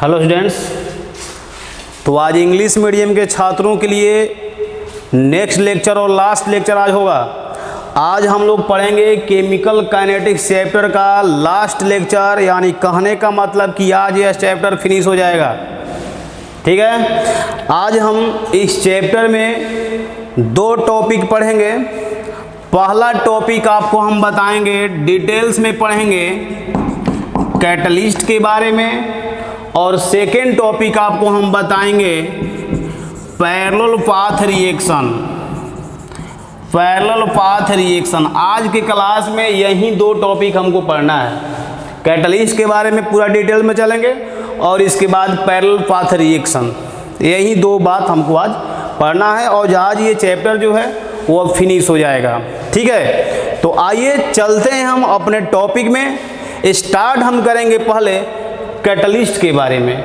Hello students, तो आज English medium के छात्रों के लिए नेक्स्ट लेक्चर और लास्ट लेक्चर आज होगा। आज हम लोग पढ़ेंगे केमिकल काइनेटिक्स चैप्टर का लास्ट लेक्चर, यानी कहने का मतलब कि आज यह चैप्टर फिनिश हो जाएगा। ठीक है, आज हम इस चैप्टर में दो टॉपिक पढ़ेंगे। पहला टॉपिक आपको हम बताएंगे, डिटेल्स में पढ़ेंगे कैटलिस्ट के बारे में, और सेकेंड टॉपिक आपको हम बताएंगे parallel path reaction. Parallel path reaction आज के क्लास में यही दो टॉपिक हमको पढ़ना है। कैटलिस्ट के बारे में पूरा डिटेल में चलेंगे और इसके बाद पैरेलल पाथ रिएक्शन, यही दो बात हमको आज पढ़ना है और आज ये चैप्टर जो है वो अब फिनिश हो जाएगा। ठीक है, तो आइए चलते हैं हम अपने टॉपिक में। स्टार्ट हम करेंगे पहले कैटलिस्ट के बारे में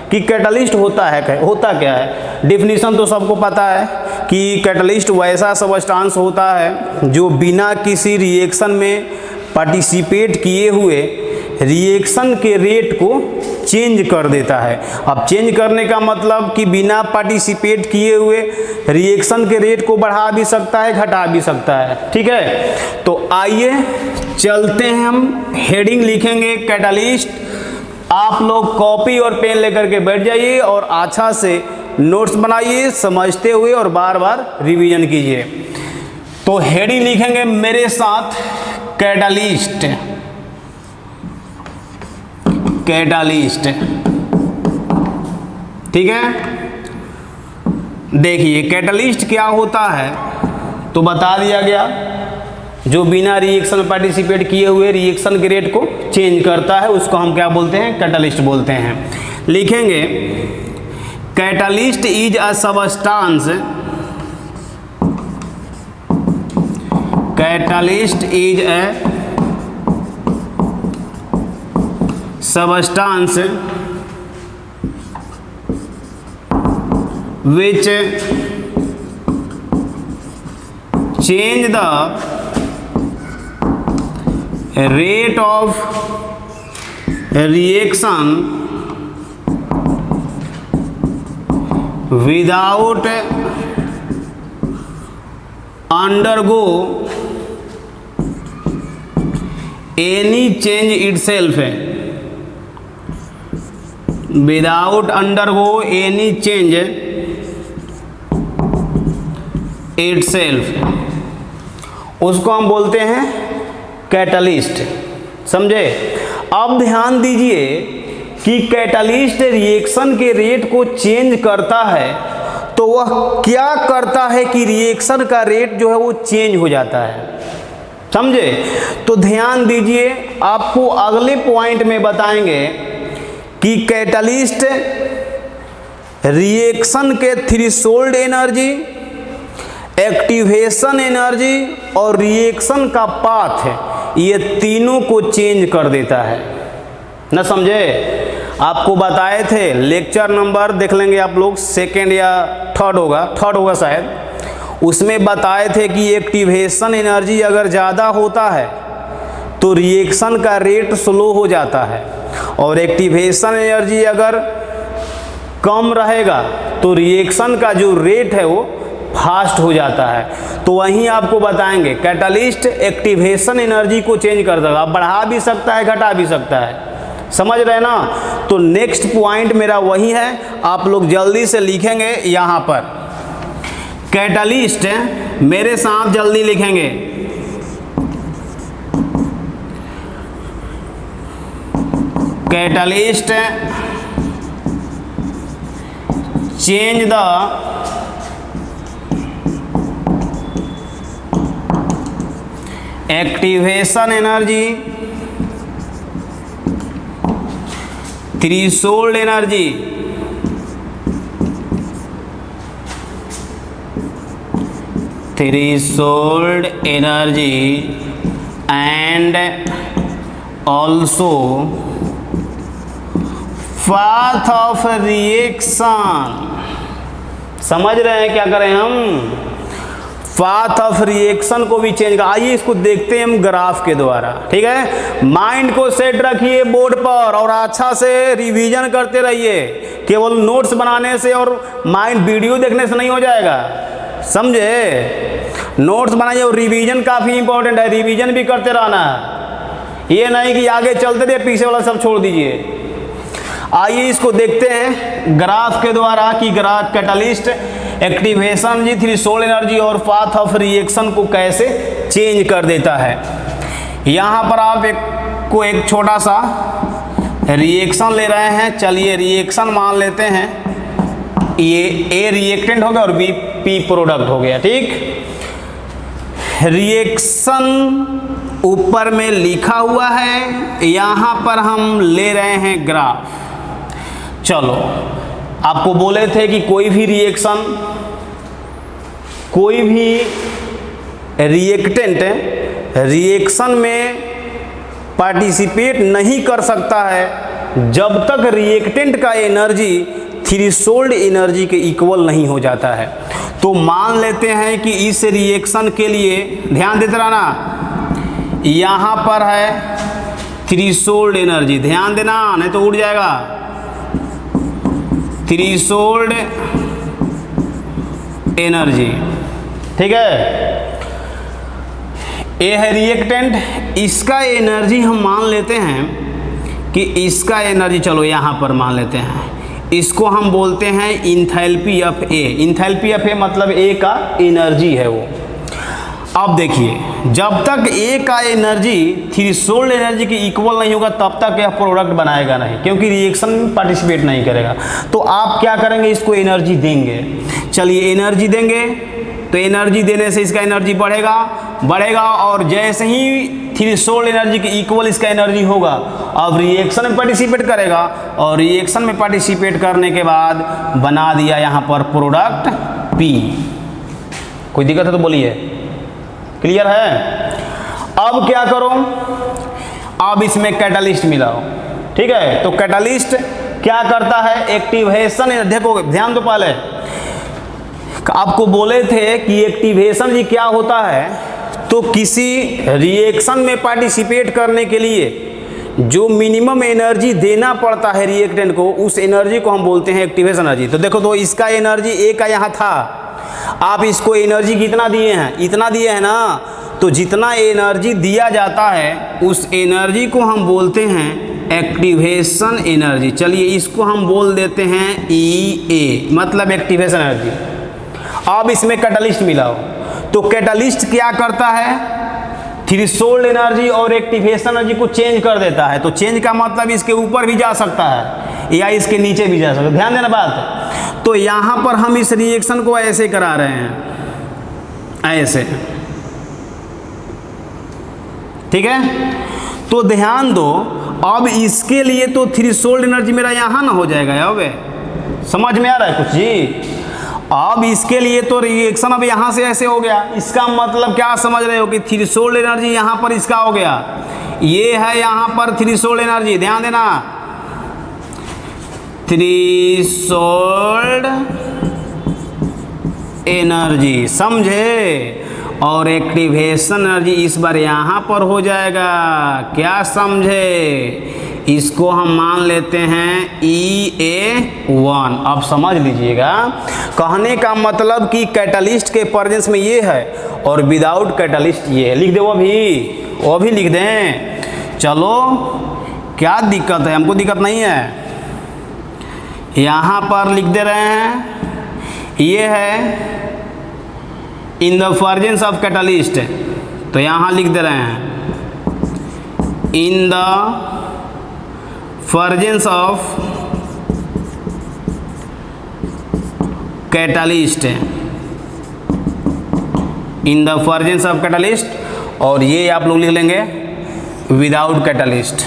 कि कैटलिस्ट होता क्या है। डिफिनीशन तो सबको पता है कि कैटलिस्ट वैसा सबस्टांस होता है जो बिना किसी रिएक्शन में पार्टिसिपेट किए हुए रिएक्शन के रेट को चेंज कर देता है। अब चेंज करने का मतलब कि बिना पार्टिसिपेट किए हुए रिएक्शन के रेट को बढ़ा भी सकता है, घटा भी सकता है। ठीक है, तो आइए चलते हैं, हम हेडिंग लिखेंगे कैटलिस्ट। आप लोग कॉपी और पेन लेकर के बैठ जाइए और अच्छा से नोट्स बनाइए, समझते हुए और बार बार रिवीजन कीजिए। तो हेडिंग लिखेंगे मेरे साथ, कैटलिस्ट। कैटलिस्ट, ठीक है। देखिए कैटलिस्ट क्या होता है तो बता दिया गया, जो बिना रिएक्शन में पार्टिसिपेट किए हुए रिएक्शन के रेट को चेंज करता है, उसको हम क्या बोलते हैं, कैटलिस्ट बोलते हैं। लिखेंगे catalyst is a substance, catalyst is a substance which change the rate of reaction without undergo any change itself, without undergo any change itself, उसको हम बोलते हैं कैटलिस्ट। समझे? अब ध्यान दीजिए कि कैटलिस्ट रिएक्शन के रेट को चेंज करता है, तो वह क्या करता है कि रिएक्शन का रेट जो है वो चेंज हो जाता है। समझे? तो ध्यान दीजिए, आपको अगले पॉइंट में बताएंगे कि कैटलिस्ट रिएक्शन के थ्रेशोल्ड एनर्जी, एक्टिवेशन एनर्जी और रिएक्शन का पाथ है, ये तीनों को चेंज कर देता है। न समझे? आपको बताए थे, लेक्चर नंबर देख लेंगे आप लोग, सेकेंड या थर्ड होगा शायद, उसमें बताए थे कि एक्टिवेशन एनर्जी अगर ज़्यादा होता है तो रिएक्शन का रेट स्लो हो जाता है, और एक्टिवेशन एनर्जी अगर कम रहेगा तो रिएक्शन का जो रेट है वो फास्ट हो जाता है। तो वहीं आपको बताएंगे कैटलिस्ट एक्टिवेशन एनर्जी को चेंज कर देगा, बढ़ा भी सकता है, घटा भी सकता है। समझ रहे ना? तो नेक्स्ट पॉइंट मेरा वही है, आप लोग जल्दी से लिखेंगे यहाँ पर कैटलिस्ट, मेरे साथ जल्दी लिखेंगे। Catalyst change the activation energy, threshold energy, threshold energy and also path of reaction. समझ रहे हैं क्या करें हम? पाथ ऑफ रिएक्शन को भी चेंज कर। आइए इसको देखते हैं हम ग्राफ के द्वारा, ठीक है। माइंड को सेट रखिए बोर्ड पर और अच्छा से रिवीजन करते रहिए। केवल नोट्स बनाने से और माइंड वीडियो देखने से नहीं हो जाएगा, समझे। नोट्स बनाइए और रिवीजन काफ़ी इंपॉर्टेंट है, रिवीजन भी करते रहना है। ये नहीं कि आगे चलते रहिए पीछे वाला सब छोड़ दीजिए। आइए इसको देखते हैं ग्राफ के द्वारा कि ग्राफ कैटलिस्ट एक्टिवेशन जी थ्रेशोल्ड एनर्जी और पाथ ऑफ रिएक्शन को कैसे चेंज कर देता है। यहाँ पर आप एक छोटा सा रिएक्शन ले रहे हैं। चलिए रिएक्शन मान लेते हैं, ये ए रिएक्टेंट हो गया और बी पी प्रोडक्ट हो गया, ठीक। रिएक्शन ऊपर में लिखा हुआ है, यहाँ पर हम ले रहे हैं ग्राफ। चलो आपको बोले थे कि कोई भी रिएक्शन, कोई भी रिएक्टेंट रिएक्शन में पार्टिसिपेट नहीं कर सकता है जब तक रिएक्टेंट का एनर्जी थ्रेशोल्ड एनर्जी के इक्वल नहीं हो जाता है। तो मान लेते हैं कि इस रिएक्शन के लिए ध्यान देते रहना, यहाँ पर है थ्रेशोल्ड एनर्जी, ध्यान देना नहीं तो उड़ जाएगा। थ्रेशोल्ड एनर्जी, ठीक है। ये है रिएक्टेंट, इसका एनर्जी हम मान लेते हैं कि इसका एनर्जी, चलो यहाँ पर मान लेते हैं, इसको हम बोलते हैं enthalpy of A. Enthalpy of A मतलब ए का एनर्जी है वो। अब देखिए, जब तक ए का एनर्जी थ्रेशोल्ड एनर्जी की इक्वल नहीं होगा तब तक यह प्रोडक्ट बनाएगा नहीं, क्योंकि रिएक्शन में पार्टिसिपेट नहीं करेगा। तो आप क्या करेंगे, इसको एनर्जी देंगे। चलिए एनर्जी देंगे तो एनर्जी देने से इसका एनर्जी बढ़ेगा और जैसे ही थ्रेशोल्ड एनर्जी की इक्वल इसका एनर्जी होगा, अब रिएक्शन में पार्टिसिपेट करेगा और रिएक्शन में पार्टिसिपेट करने के बाद बना दिया यहाँ पर प्रोडक्ट पी। कोई दिक्कत है तो बोलिए, क्लियर है। अब क्या करो, अब इसमें कैटलिस्ट मिलाओ, ठीक है। तो कैटलिस्ट क्या करता है, एक्टिवेशन, देखो ध्यान दो, पहले आपको बोले थे कि एक्टिवेशन जी क्या होता है। तो किसी रिएक्शन में पार्टिसिपेट करने के लिए जो मिनिमम एनर्जी देना पड़ता है रिएक्टेंट को, उस एनर्जी को हम बोलते हैं एक्टिवेशन एनर्जी। तो देखो, तो इसका एनर्जी ए का यहाँ था, आप इसको एनर्जी कितना दिए हैं, इतना दिए हैं ना। तो जितना एनर्जी दिया जाता है उस एनर्जी को हम बोलते हैं एक्टिवेशन एनर्जी। चलिए इसको हम बोल देते हैं ई ए, मतलब एक्टिवेशन एनर्जी। अब इसमें कैटलिस्ट मिलाओ, तो कैटलिस्ट क्या करता है, थ्रेशोल्ड एनर्जी और एक्टिवेशन एनर्जी को चेंज कर देता है। तो चेंज का मतलब इसके ऊपर भी जा सकता है या इसके नीचे भी जा सकता है, ध्यान देना बात। तो यहाँ पर हम इस रिएक्शन को ऐसे करा रहे हैं, ऐसे, ठीक है। तो ध्यान दो, अब इसके लिए तो थ्रेशोल्ड एनर्जी मेरा यहाँ ना हो जाएगा, अब समझ में आ रहा है कुछ जी। अब इसके लिए तो रिएक्शन अब यहाँ से ऐसे हो गया, इसका मतलब क्या समझ रहे हो कि थ्रेशोल्ड एनर्जी यहाँ पर इसका हो गया, ये है यहाँ पर थ्रेशोल्ड एनर्जी, ध्यान देना, थ्रेशोल्ड एनर्जी, समझे। और एक्टिवेशन एनर्जी इस बार यहाँ पर हो जाएगा, क्या समझे। इसको हम मान लेते हैं EA1। अब समझ लीजिएगा, कहने का मतलब कि कैटलिस्ट के प्रेजेंस में ये है और विदाउट कैटलिस्ट ये है। लिख दे, वो भी लिख दें। चलो क्या दिक्कत है, हमको दिक्कत नहीं है। यहाँ पर लिख दे रहे हैं, ये है in the presence of catalyst, तो यहाँ लिख दे रहे हैं इन the presence of catalyst, in the presence of catalyst, और ये आप लोग लिख लेंगे विदाउट कैटलिस्ट,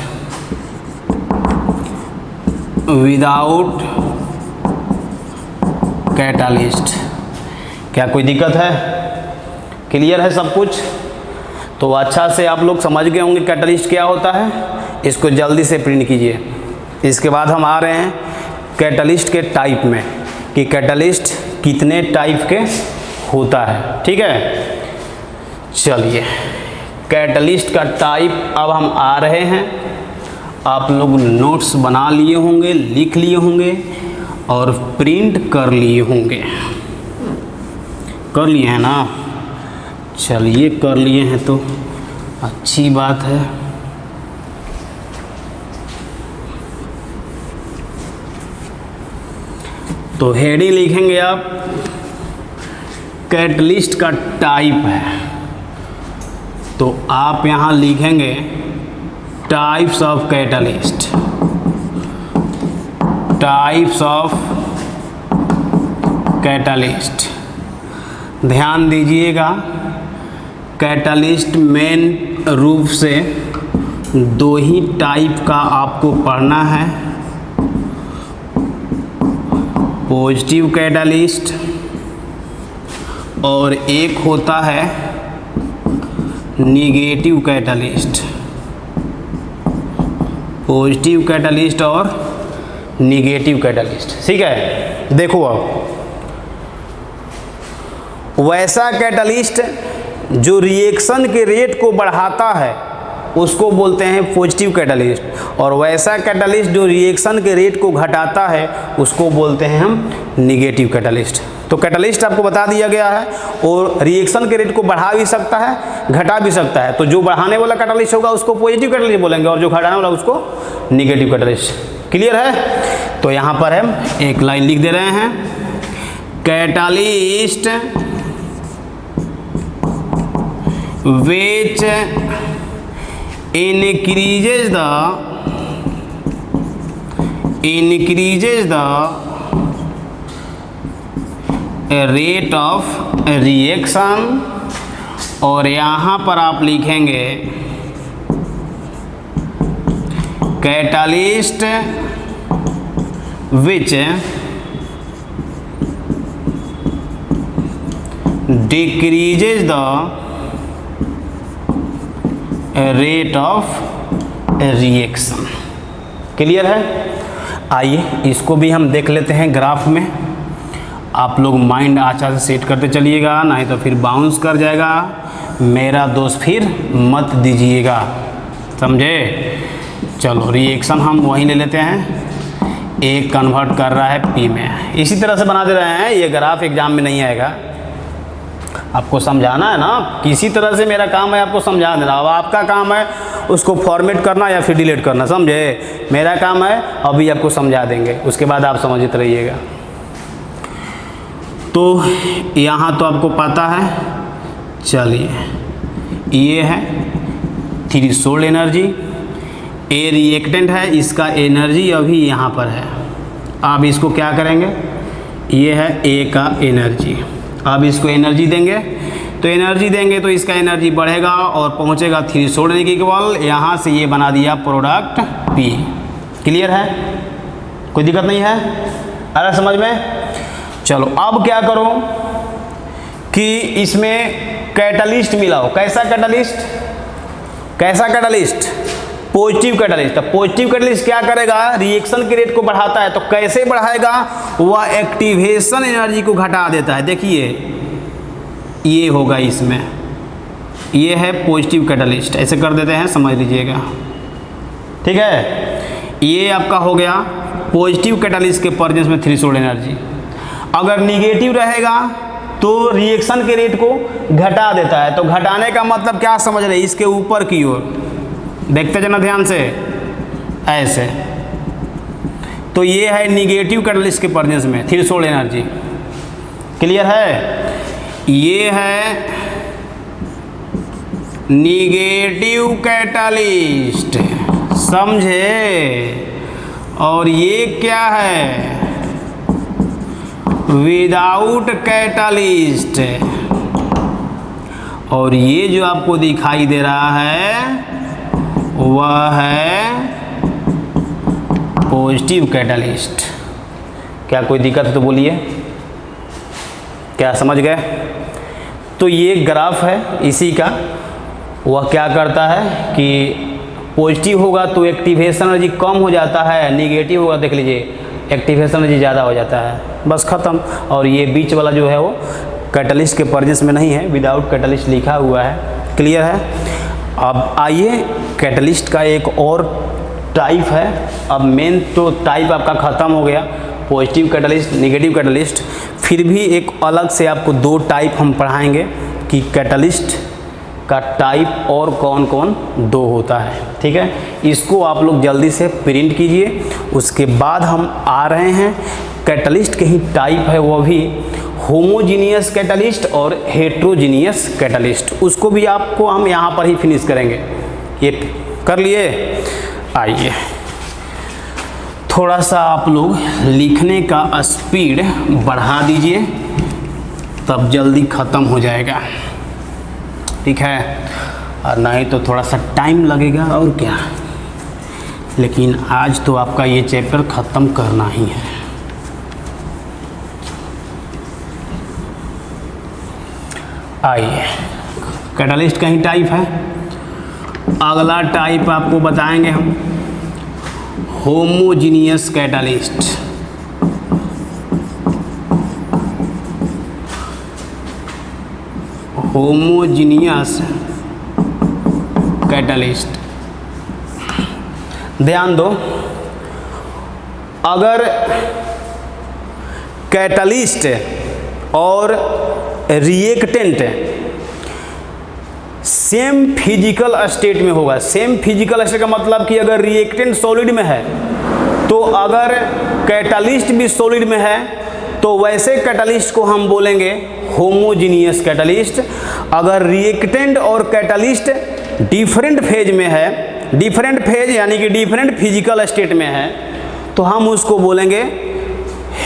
विदाउट कैटलिस्ट। क्या कोई दिक्कत है, क्लियर है सब कुछ। तो अच्छा से आप लोग समझ गए होंगे कैटलिस्ट क्या होता है। इसको जल्दी से प्रिंट कीजिए। इसके बाद हम आ रहे हैं कैटलिस्ट के टाइप में, कि कैटलिस्ट कितने टाइप के होता है। ठीक है, चलिए कैटलिस्ट का टाइप अब हम आ रहे हैं। आप लोग नोट्स बना लिए होंगे, लिख लिए होंगे और प्रिंट कर लिए होंगे। कर लिए हैं ना? चलिए कर लिए हैं तो अच्छी बात है। तो हेडिंग लिखेंगे आप, कैटलिस्ट का टाइप है, तो आप यहाँ लिखेंगे types of catalyst. Types of catalyst, ध्यान दीजिएगा, कैटलिस्ट मेन रूप से दो ही टाइप का आपको पढ़ना है, पॉजिटिव कैटलिस्ट और एक होता है निगेटिव कैटलिस्ट। पॉजिटिव कैटलिस्ट और निगेटिव कैटलिस्ट। ठीक है, देखो अब वैसा कैटलिस्ट जो रिएक्शन के रेट को बढ़ाता है उसको बोलते हैं पॉजिटिव कैटलिस्ट, और वैसा कैटलिस्ट जो रिएक्शन के रेट को घटाता है उसको बोलते हैं हम निगेटिव कैटलिस्ट। तो कैटलिस्ट आपको बता दिया गया है, और रिएक्शन के रेट को बढ़ा भी सकता है, घटा भी सकता है। तो जो बढ़ाने वाला कैटलिस्ट होगा उसको पॉजिटिव कैटलिस्ट बोलेंगे, और जो घटाने वाला उसको निगेटिव कैटलिस्ट। क्लियर है? तो यहाँ पर हम एक लाइन लिख दे रहे हैं, catalyst which increases the rate of reaction, और यहाँ पर आप लिखेंगे catalyst which decreases the rate of reaction. Clear है? आइए इसको भी हम देख लेते हैं ग्राफ में। आप लोग माइंड अच्छा से सेट करते चलिएगा, नहीं तो फिर बाउंस कर जाएगा, मेरा दोस्त फिर मत दीजिएगा, समझे? चलो रिएक्शन हम वहीं ले लेते हैं, ए कन्वर्ट कर रहा है पी में, इसी तरह से बना दे रहे हैं। ये ग्राफ एग्जाम में नहीं आएगा, आपको समझाना है ना, किसी तरह से मेरा काम है आपको समझा देना। अब आपका काम है उसको फॉर्मेट करना या फिर डिलीट करना, समझे? मेरा काम है अभी आपको समझा देंगे, उसके बाद आप समझते रहिएगा। तो यहाँ तो आपको पता है, चलिए ये है थ्रेशोल्ड एनर्जी, ए रिएक्टेंट है, इसका एनर्जी अभी यहाँ पर है। अब इसको क्या करेंगे, ये है ए का एनर्जी, अब इसको एनर्जी देंगे, तो एनर्जी देंगे तो इसका एनर्जी बढ़ेगा और पहुंचेगा थ्रेशोल्ड एनर्जी इक्वल, यहाँ से ये बना दिया प्रोडक्ट पी। क्लियर है? कोई दिक्कत नहीं है? अरे समझ में? चलो अब क्या करो कि इसमें कैटलिस्ट मिलाओ। कैसा कैटलिस्ट? कैसा कैटलिस्ट? Positive catalyst. तो पॉजिटिव कैटलिस्ट क्या करेगा, रिएक्शन के रेट को बढ़ाता है। तो कैसे बढ़ाएगा, वह एक्टिवेशन एनर्जी को घटा देता है। देखिए ये होगा इसमें, ये है पॉजिटिव कैटलिस्ट, ऐसे कर देते हैं, समझ लीजिएगा। ठीक है, ये आपका हो गया पॉजिटिव कैटलिस्ट के प्रेजेंस में थ्रेशोल्ड एनर्जी। अगर निगेटिव रहेगा तो रिएक्शन के रेट को घटा देता है। तो घटाने का मतलब क्या समझ रहे हैं, इसके ऊपर की ओर देखते जाना ध्यान से, ऐसे। तो ये है निगेटिव कैटलिस्ट के प्रेजेंस में थ्रेशोल्ड एनर्जी। क्लियर है? ये है निगेटिव कैटलिस्ट, समझे? और ये क्या है, विदाउट कैटलिस्ट। और ये जो आपको दिखाई दे रहा है वह है पॉजिटिव कैटलिस्ट। क्या कोई दिक्कत है तो बोलिए, क्या समझ गए? तो ये ग्राफ है इसी का, वह क्या करता है कि पॉजिटिव होगा तो एक्टिवेशन एनर्जी कम हो जाता है, निगेटिव होगा देख लीजिए एक्टिवेशन एनर्जी ज़्यादा हो जाता है, बस ख़त्म। और ये बीच वाला जो है वो कैटलिस्ट के प्रेजेंस में नहीं है, विदाउट कैटलिस्ट लिखा हुआ है। क्लियर है। अब आइए कैटलिस्ट का एक और टाइप है। अब मेन तो टाइप आपका ख़त्म हो गया, पॉजिटिव कैटलिस्ट, नेगेटिव कैटलिस्ट। फिर भी एक अलग से आपको दो टाइप हम पढ़ाएंगे कि कैटलिस्ट का टाइप और कौन कौन दो होता है। ठीक है, इसको आप लोग जल्दी से प्रिंट कीजिए। उसके बाद हम आ रहे हैं कैटलिस्ट के ही टाइप है, वो भी होमोजीनियस कैटलिस्ट और हेट्रोजीनियस कैटलिस्ट। उसको भी आपको हम यहाँ पर ही फिनिश करेंगे। ये कर लिए। आइए थोड़ा सा आप लोग लिखने का स्पीड बढ़ा दीजिए, तब जल्दी ख़त्म हो जाएगा। ठीक है, और नहीं तो थोड़ा सा टाइम लगेगा और क्या, लेकिन आज तो आपका ये चैप्टर ख़त्म करना ही है। आइए कैटलिस्ट का ही टाइप है। अगला टाइप आपको बताएंगे हम होमोजीनियस कैटलिस्ट। Homogeneous catalyst. ध्यान दो, अगर कैटलिस्ट और रिएक्टेंट सेम फिजिकल स्टेट में होगा। सेम फिजिकल स्टेट का मतलब कि अगर रिएक्टेंट सॉलिड में है तो अगर कैटलिस्ट भी सॉलिड में है तो वैसे कैटलिस्ट को हम बोलेंगे होमोजीनियस कैटलिस्ट। अगर रिएक्टेंट और कैटलिस्ट डिफरेंट फेज में है, डिफरेंट फेज यानी कि डिफरेंट फिजिकल स्टेट में है, तो हम उसको बोलेंगे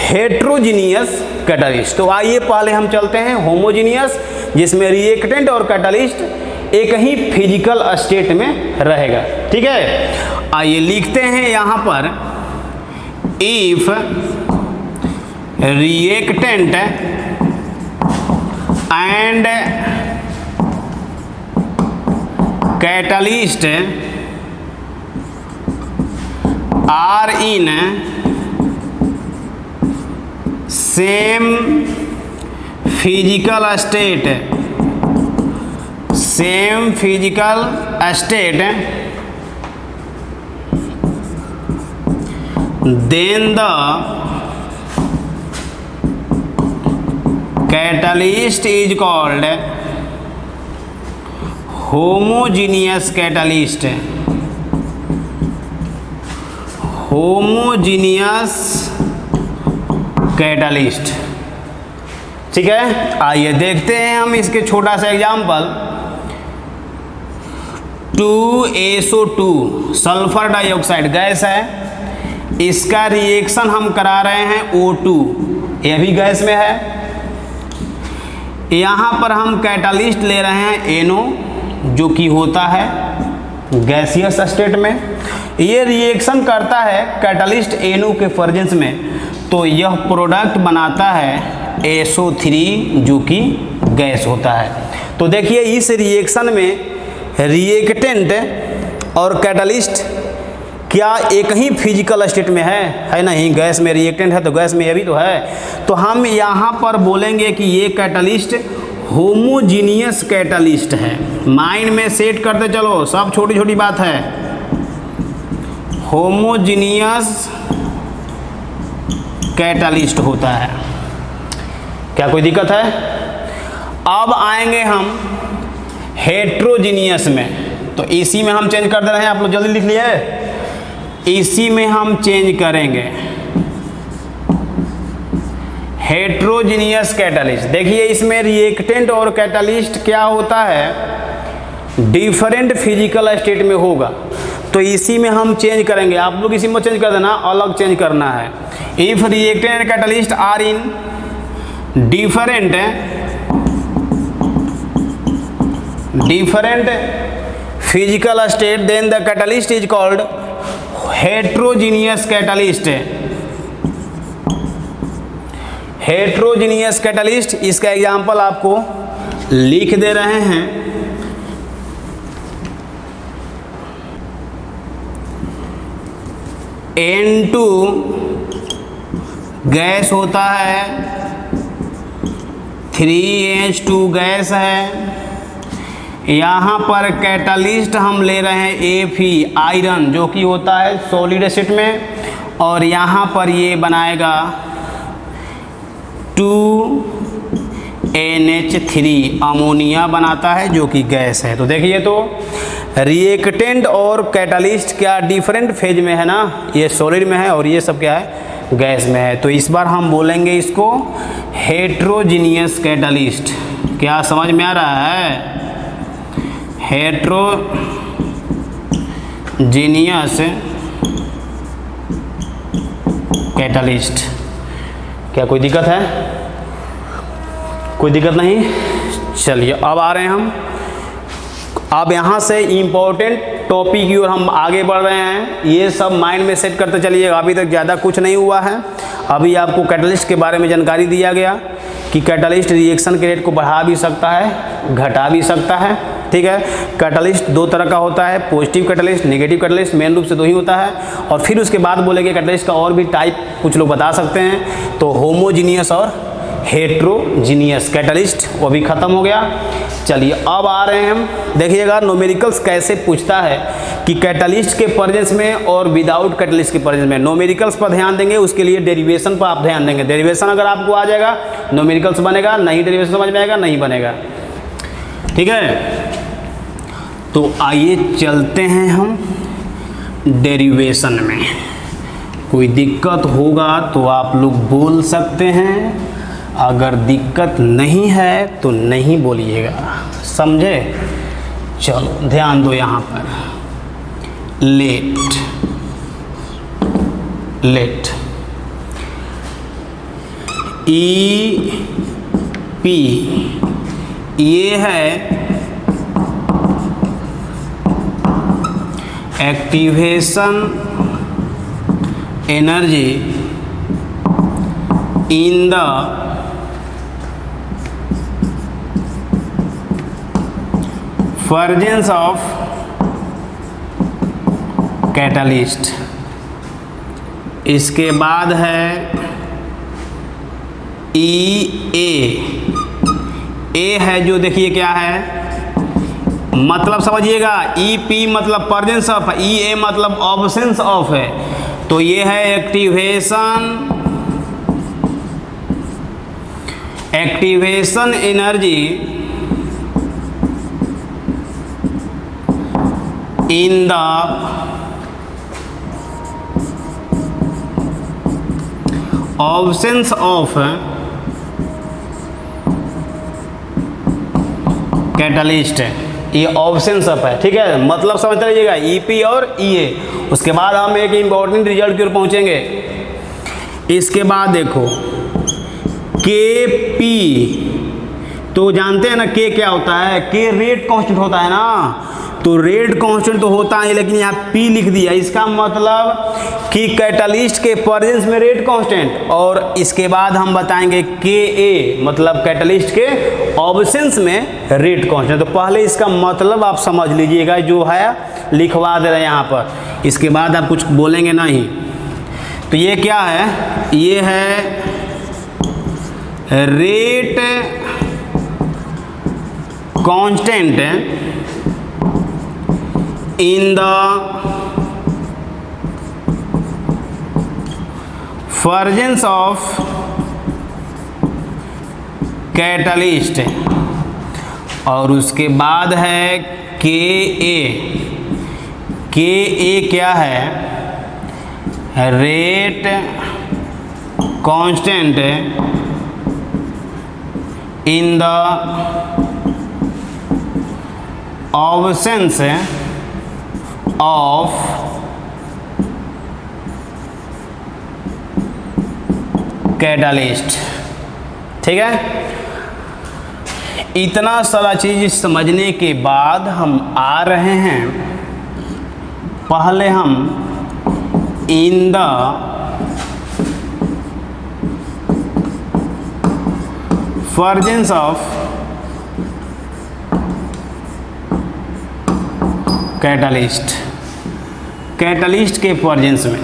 हेट्रोजीनियस कैटलिस्ट। तो आइए पहले हम चलते हैं होमोजीनियस, जिसमें रिएक्टेंट और कैटलिस्ट एक ही फिजिकल स्टेट में रहेगा। ठीक है, आइए लिखते हैं यहाँ पर, if reactant and catalyst are in same physical state, same physical state, then the catalyst is called homogeneous catalyst. Homogeneous catalyst. ठीक है, आइए देखते हैं हम इसके छोटा सा example. 2SO2 sulphur dioxide gas है, इसका रिएक्शन हम करा रहे हैं O2, यह भी गैस में है। यहाँ पर हम कैटलिस्ट ले रहे हैं NO, जो कि होता है गैसियस स्टेट में। ये रिएक्शन करता है कैटलिस्ट NO के प्रेजेंस में, तो यह प्रोडक्ट बनाता है SO3, जो कि गैस होता है। तो देखिए इस रिएक्शन में रिएक्टेंट और कैटलिस्ट क्या एक ही फिजिकल स्टेट में है नहीं। गैस में रिएक्टेंट है तो गैस में ये भी तो है। तो हम यहाँ पर बोलेंगे कि ये कैटलिस्ट होमोजीनियस कैटलिस्ट है। माइंड में सेट करते चलो, सब छोटी छोटी बात है। होमोजीनियस कैटलिस्ट होता है। क्या कोई दिक्कत है? अब आएंगे हम हेट्रोजीनियस में, तो इसी में हम चेंज कर दे रहे हैं। आप लोग जल्दी लिख लिए, इसी में हम चेंज करेंगे हेट्रोजीनियस कैटलिस्ट। देखिए इसमें रिएक्टेंट और कैटलिस्ट क्या होता है, डिफरेंट फिजिकल स्टेट में होगा, तो इसी में हम चेंज करेंगे। आप लोग इसी में चेंज कर देना, अलग चेंज करना है। If reactant and catalyst are in different physical state, then the catalyst is called heterogeneous catalyst. Heterogeneous catalyst, इसका एग्जांपल आपको लिख दे रहे हैं। N2 गैस होता है, 3H2 गैस है। यहाँ पर कैटलिस्ट हम ले रहे हैं Fe आयरन, जो कि होता है सॉलिड स्टेट में, और यहाँ पर ये बनाएगा 2NH3 अमोनिया बनाता है, जो कि गैस है। तो देखिए, तो रिएक्टेंट और कैटलिस्ट क्या डिफरेंट फेज में है ना, ये सॉलिड में है और ये सब क्या है, गैस में है। तो इस बार हम बोलेंगे इसको हेट्रोजीनियस कैटलिस्ट। क्या समझ में आ रहा है? Heterogeneous catalyst. क्या कोई दिक्कत है? कोई दिक्कत नहीं। चलिए अब आ रहे हैं हम, अब यहाँ से इम्पोर्टेंट टॉपिक की ओर हम आगे बढ़ रहे हैं। ये सब माइंड में सेट करते चलिएगा। अभी तक ज़्यादा कुछ नहीं हुआ है। अभी आपको कैटलिस्ट के बारे में जानकारी दिया गया कि कैटलिस्ट रिएक्शन के रेट को बढ़ा भी सकता है, घटा भी सकता है। ठीक है, कैटलिस्ट दो तरह का होता है, positive catalyst, negative catalyst, main रूप से दो ही होता है। और फिर उसके बाद बोलेंगे कैटलिस्ट का और भी टाइप कुछ लोग बता सकते हैं। तो होमोजीनियस और हेट्रोजीनियस कैटलिस्ट वो भी ख़त्म हो गया। चलिए अब आ रहे हैं हम, देखिएगा न्यूमेरिकल्स कैसे पूछता है कि कैटलिस्ट के प्रेजेंस में और विदाउट कैटलिस्ट के प्रेजेंस में। न्यूमेरिकल्स पर ध्यान देंगे, उसके लिए डेरिवेशन पर आप ध्यान देंगे। डेरिवेशन अगर आपको आ जाएगा न्यूमेरिकल्स बनेगा, नहीं डेरिवेशन समझ में आएगा नहीं बनेगा। ठीक है, तो आइए चलते हैं हम डेरिवेशन में। कोई दिक्कत होगा तो आप लोग बोल सकते हैं, अगर दिक्कत नहीं है तो नहीं बोलिएगा, समझे? चलो ध्यान दो यहाँ पर। लेट EP ये है activation energy in the presence of catalyst. इसके बाद है ए है जो देखिए क्या है, मतलब समझिएगा EP मतलब प्रेजेंस ऑफ, EA मतलब ऑब्सेंस ऑफ है। तो ये है activation energy in the absence of catalyst. ये ऑब्सेंस ऑफ है, ठीक है, मतलब समझते रहिएगा EP और EA। उसके बाद हम एक इम्पोर्टेंट रिजल्ट की ओर पहुंचेंगे। इसके बाद देखो KP, तो जानते हैं ना K क्या होता है? K रेट कांस्टेंट होता है ना। तो रेट कांस्टेंट तो होता है, लेकिन यहाँ P लिख दिया, इसका मतलब कि कैटलिस्ट के प्रेजेंस में रेट कांस्टेंट। और इसके बाद हम बताएंगे KA मतलब कैटलिस्ट के ऑब्सेंस में रेट कांस्टेंट। तो पहले इसका मतलब आप समझ लीजिएगा, जो है लिखवा दे रहे हैं यहाँ पर। इसके बाद आप कुछ बोलेंगे नहीं। तो ये क्या है? ये है rate constant in the presence of catalyst. और उसके बाद है KA क्या है? Rate constant in the absence of catalyst. ठीक है, इतना सारा चीज समझने के बाद हम आ रहे हैं, पहले हम इन द प्रेजेंस ऑफ कैटलिस्ट के प्रेजेंस में।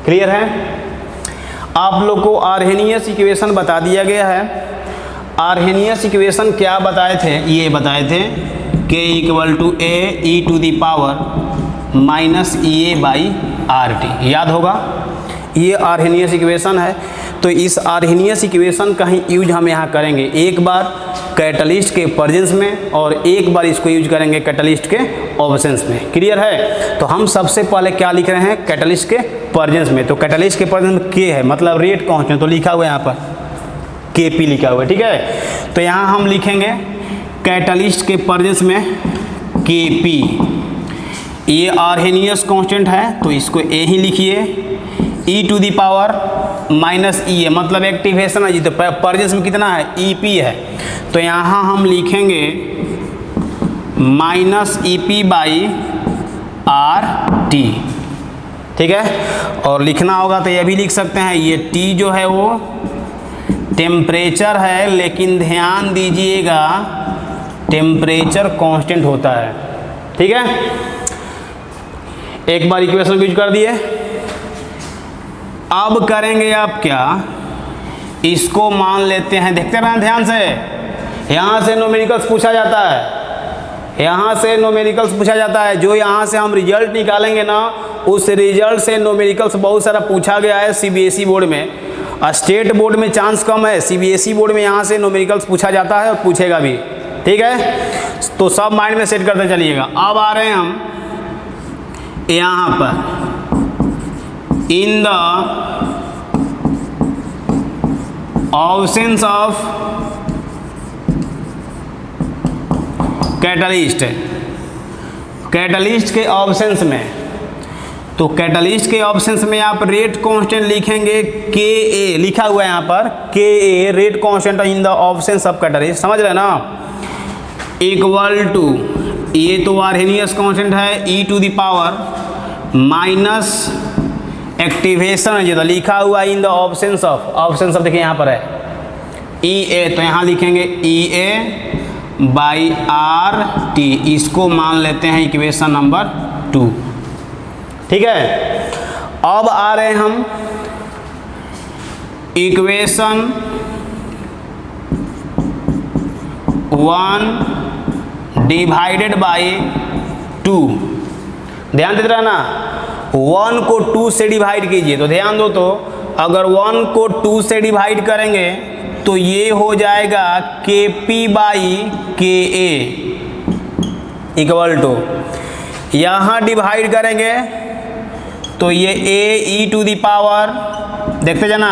क्लियर है? आप लोग को आर्हेनियस इक्वेशन बता दिया गया है। आर्हेनियस इक्वेशन क्या बताए थे, ये बताए थे k equal to A E to the power minus E A by R T, याद होगा ये आर्हेनियस इक्वेशन है। तो इस आर्हेनियस इक्वेशन का ही यूज हम यहाँ करेंगे, एक बार कैटलिस्ट के प्रेजेंस में और एक बार इसको यूज करेंगे कैटलिस्ट के ऑब्सेंस में। क्लियर है? तो हम सबसे पहले क्या लिख रहे हैं, कैटलिस्ट के प्रेजेंस में। तो कैटलिस्ट के प्रेजेंस में के है मतलब रेट कांस्टेंट, तो लिखा हुआ है यहाँ पर के पी लिखा हुआ है, ठीक है। तो यहाँ हम लिखेंगे कैटलिस्ट के प्रेजेंस में के पी, ये आर्हेनियस कांस्टेंट है तो इसको ए ही लिखिए, ई to the power minus E ए मतलब एक्टिवेशन है जी, तो प्रेजेंस में कितना है ई पी है, तो यहाँ हम लिखेंगे minus E P by R T, ठीक है। और लिखना होगा तो ये भी लिख सकते हैं, ये टी जो है वो टेम्परेचर है, लेकिन ध्यान दीजिएगा टेम्परेचर कांस्टेंट होता है, ठीक है। एक बार इक्वेशन यूज कर दिए, अब करेंगे आप क्या, इसको मान लेते हैं, देखते रहना ध्यान से, यहाँ से न्यूमेरिकल्स पूछा जाता है, यहाँ से न्यूमेरिकल्स पूछा जाता है, जो यहाँ से हम रिजल्ट निकालेंगे ना उस रिजल्ट से न्यूमेरिकल्स बहुत सारा पूछा गया है सीबीएसई बोर्ड में। स्टेट बोर्ड में चांस कम है, सीबीएसई बोर्ड में यहाँ से न्यूमेरिकल्स पूछा जाता है और पूछेगा भी, ठीक है। तो सब माइंड में सेट करते चलिएगा। अब आ रहे हैं हम यहाँ पर in the absence of catalyst, catalyst के ऑब्सेंस में, तो कैटलिस्ट के ऑब्सेंस में आप रेट कांस्टेंट लिखेंगे के ए, लिखा हुआ है यहाँ पर K a rate constant in the absence of catalyst, समझ रहे हैं ना, इक्वल टू, ये तो आर्हेनियस कांस्टेंट है E to the power minus activation है जो लिखा हुआ in the absence of, absence of देखिए यहाँ पर है ई ए, तो यहाँ लिखेंगे E A by R T, इसको मान लेते हैं इक्वेशन नंबर 2, ठीक है। अब आ रहे हैं हम इक्वेशन 1 डिवाइडेड बाई 2, ध्यान देते रहना, 1 को 2 से डिवाइड कीजिए, तो ध्यान दो, तो अगर 1 को 2 से डिवाइड करेंगे तो ये हो जाएगा के पी बाई के ए इक्वल टू, यहाँ डिवाइड करेंगे तो ये ए ई टू दी पावर, देखते जाना,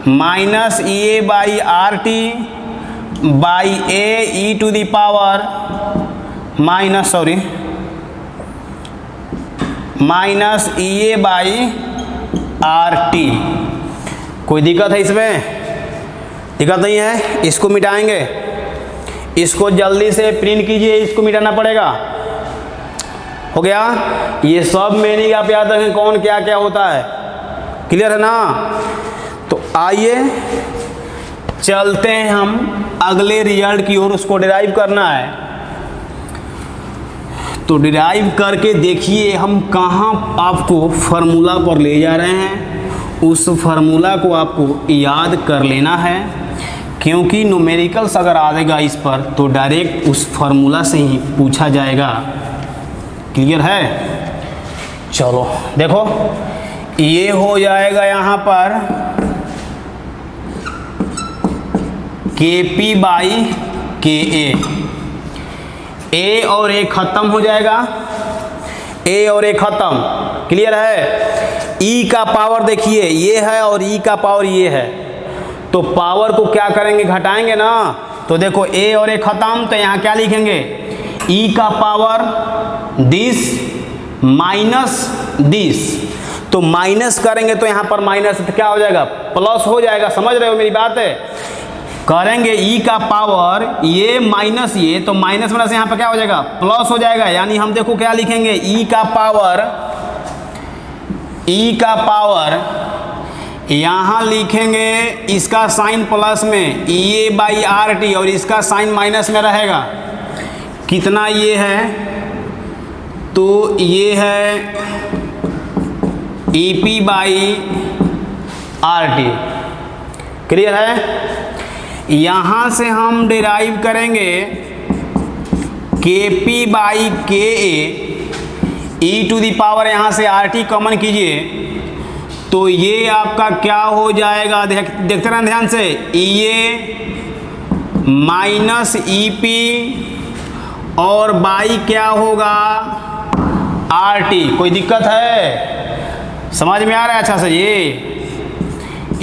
minus E A by R T by A E to the power minus minus E A by R T. कोई दिक्कत है इसमें? दिक्कत नहीं है, इसको मिटाएंगे, इसको जल्दी से प्रिंट कीजिए, इसको मिटाना पड़ेगा, हो गया। ये सब मीनिंग आप याद रखें कौन क्या क्या होता है, क्लियर है ना। तो आइए चलते हैं हम अगले रिजल्ट की ओर, उसको डिराइव करना है। तो डिराइव करके देखिए हम कहाँ आपको फार्मूला पर ले जा रहे हैं, उस फार्मूला को आपको याद कर लेना है, क्योंकि न्यूमेरिकल्स अगर आ जाएगा इस पर तो डायरेक्ट उस फार्मूला से ही पूछा जाएगा, क्लियर है। चलो देखो, ये हो जाएगा यहाँ पर के पी बाई के ए और ए खत्म हो जाएगा, ए और ए खत्म, क्लियर है। ई का पावर देखिए ये है और ई का पावर ये है, तो पावर को क्या करेंगे, घटाएंगे ना, तो देखो ए और ए खत्म, तो यहाँ क्या लिखेंगे, ई का पावर दिस माइनस दिस, तो माइनस करेंगे तो यहाँ पर माइनस तो क्या हो जाएगा, प्लस हो जाएगा, समझ रहे हो मेरी बात है। करेंगे ई का पावर ये माइनस ये, तो माइनस माइनस यहाँ पर क्या हो जाएगा, प्लस हो जाएगा, यानी हम देखो क्या लिखेंगे, ई का पावर यहाँ लिखेंगे इसका साइन प्लस में ई ए बाई आर टी और इसका साइन माइनस में रहेगा, कितना ये है, तो ये है E P by R T, clear है। यहाँ से हम डिराइव करेंगे Kp बाई के ई टू दी पावर, यहाँ से RT कॉमन कीजिए तो ये आपका क्या हो जाएगा, देखते रहना ध्यान से, EA माइनस EP और बाई क्या होगा RT। कोई दिक्कत है, समझ में आ रहा है अच्छा से? ये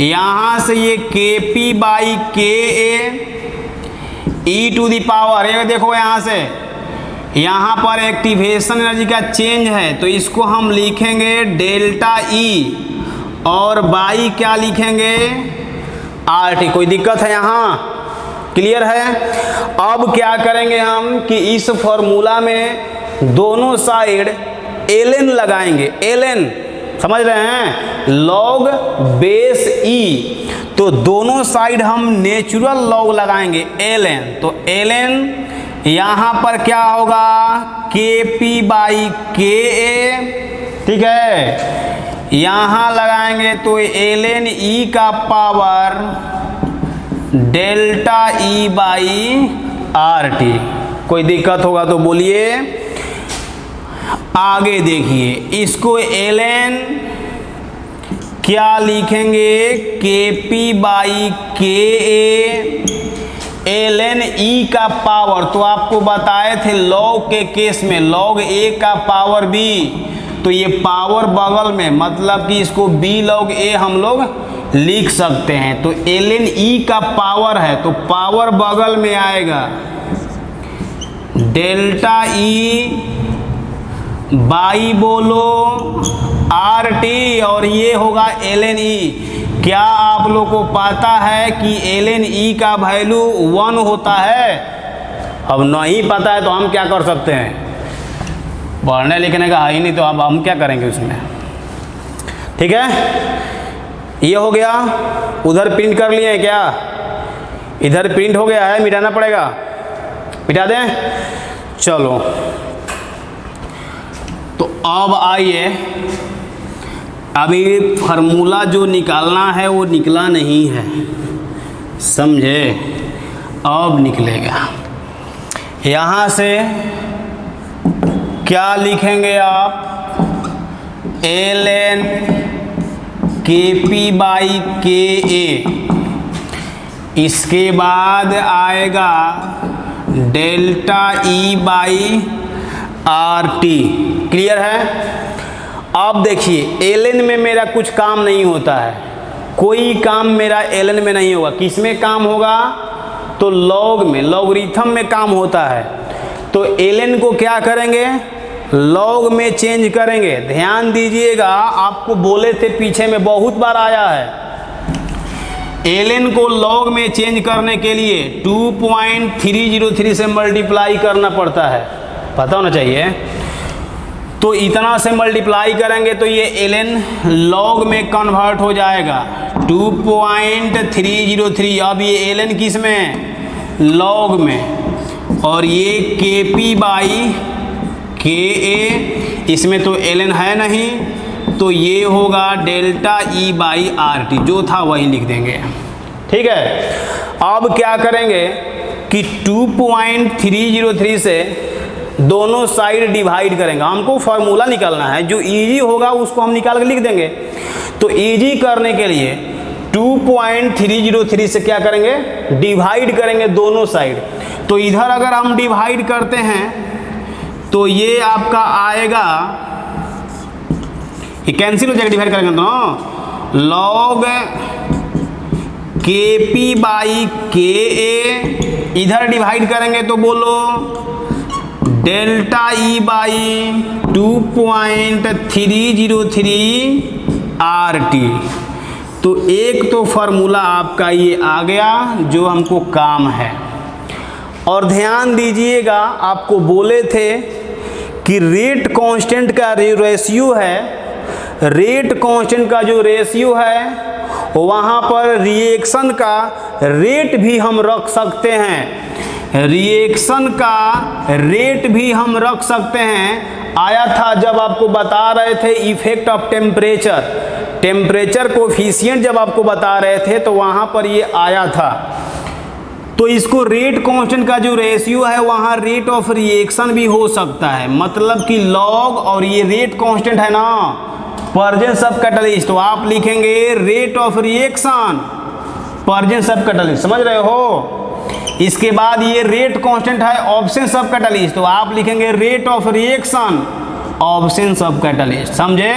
यहाँ से ये Kp बाई के ई टू दी पावर, ये देखो यहाँ से, यहाँ पर एक्टिवेशन एनर्जी का चेंज है तो इसको हम लिखेंगे डेल्टा ई और बाई क्या लिखेंगे RT। कोई दिक्कत है यहाँ? क्लियर है? अब क्या करेंगे हम कि इस फॉर्मूला में दोनों साइड ln लगाएंगे। ln समझ रहे हैं, लॉग बेस ई, तो दोनों साइड हम नेचुरल लॉग लगाएंगे ln। तो ln यहाँ पर क्या होगा Kp बाई के, ठीक है, यहाँ लगाएंगे तो ln ई का power delta E by RT। कोई दिक्कत होगा तो बोलिए। आगे देखिए, इसको ln क्या लिखेंगे Kp बाई के ln ई का पावर, तो आपको बताए थे लॉग के केस में log a का पावर b, तो ये पावर बगल में, मतलब कि इसको b log a हम लोग लिख सकते हैं। तो ln ई का पावर है तो पावर बगल में आएगा डेल्टा ई बाई बोलो RT और ये होगा ln ई। क्या आप लोग को पता है कि ln ई का वैल्यू 1 होता है? अब नहीं पता है तो हम क्या कर सकते हैं, पढ़ने लिखने का है ही नहीं तो अब हम क्या करेंगे उसमें। ठीक है, ये हो गया। उधर प्रिंट कर लिए हैं क्या? इधर प्रिंट हो गया है, मिटाना पड़ेगा, मिटा दें। चलो तो अब आइए, अभी फार्मूला जो निकालना है वो निकला नहीं है, समझे? अब निकलेगा। यहाँ से क्या लिखेंगे आप, ln Kp बाई के, इसके बाद आएगा delta E by RT। Clear है? अब देखिए ln में मेरा कुछ काम नहीं होता है, कोई काम मेरा ln में नहीं होगा। किस में काम होगा? तो लॉग में, लॉगरिथम में काम होता है। तो ln को क्या करेंगे, लॉग में चेंज करेंगे। ध्यान दीजिएगा, आपको बोले थे पीछे में बहुत बार आया है, ln को लॉग में चेंज करने के लिए 2.303 से मल्टीप्लाई करना पड़ता है, पता होना चाहिए। तो इतना से मल्टीप्लाई करेंगे तो ये ln लॉग में कन्वर्ट हो जाएगा 2.303। अब ये ln किस में, लॉग में, और ये Kp बाई के, इसमें तो ln है नहीं, तो ये होगा डेल्टा ई बाई RT, जो था वही लिख देंगे। ठीक है, अब क्या करेंगे कि 2.303 से दोनों साइड डिवाइड करेंगे। हमको फार्मूला निकालना है, जो इजी होगा उसको हम निकाल के लिख देंगे। तो इजी करने के लिए 2.303 से क्या करेंगे, डिवाइड करेंगे दोनों साइड। तो इधर अगर हम डिवाइड करते हैं तो ये आपका आएगा, ये कैंसिल हो जाएगा, डिवाइड करेंगे तो लॉग Kp बाई के, इधर डिवाइड करेंगे तो बोलो डेल्टा ई बाई 2.303 RT। तो एक तो फार्मूला आपका ये आ गया जो हमको काम है। और ध्यान दीजिएगा, आपको बोले थे कि रेट कांस्टेंट का रेशियो है, रेट कांस्टेंट का जो रेशियो है वहाँ पर रिएक्शन का रेट भी हम रख सकते हैं, रिएक्शन का रेट भी हम रख सकते हैं। आया था जब आपको बता रहे थे effect of temperature, temperature coefficient जब आपको बता रहे थे तो वहाँ पर ये आया था। तो इसको रेट कांस्टेंट का जो रेशियो है वहाँ रेट ऑफ रिएक्शन भी हो सकता है, मतलब कि लॉग और ये रेट कांस्टेंट है ना प्रेजेंस ऑफ कैटलिस्ट, तो आप लिखेंगे rate of reaction presence of catalyst, समझ रहे हो। इसके बाद ये रेट कांस्टेंट है ऑब्सेंस ऑफ कैटलिस्ट, तो आप लिखेंगे rate of reaction absence of catalyst, समझे।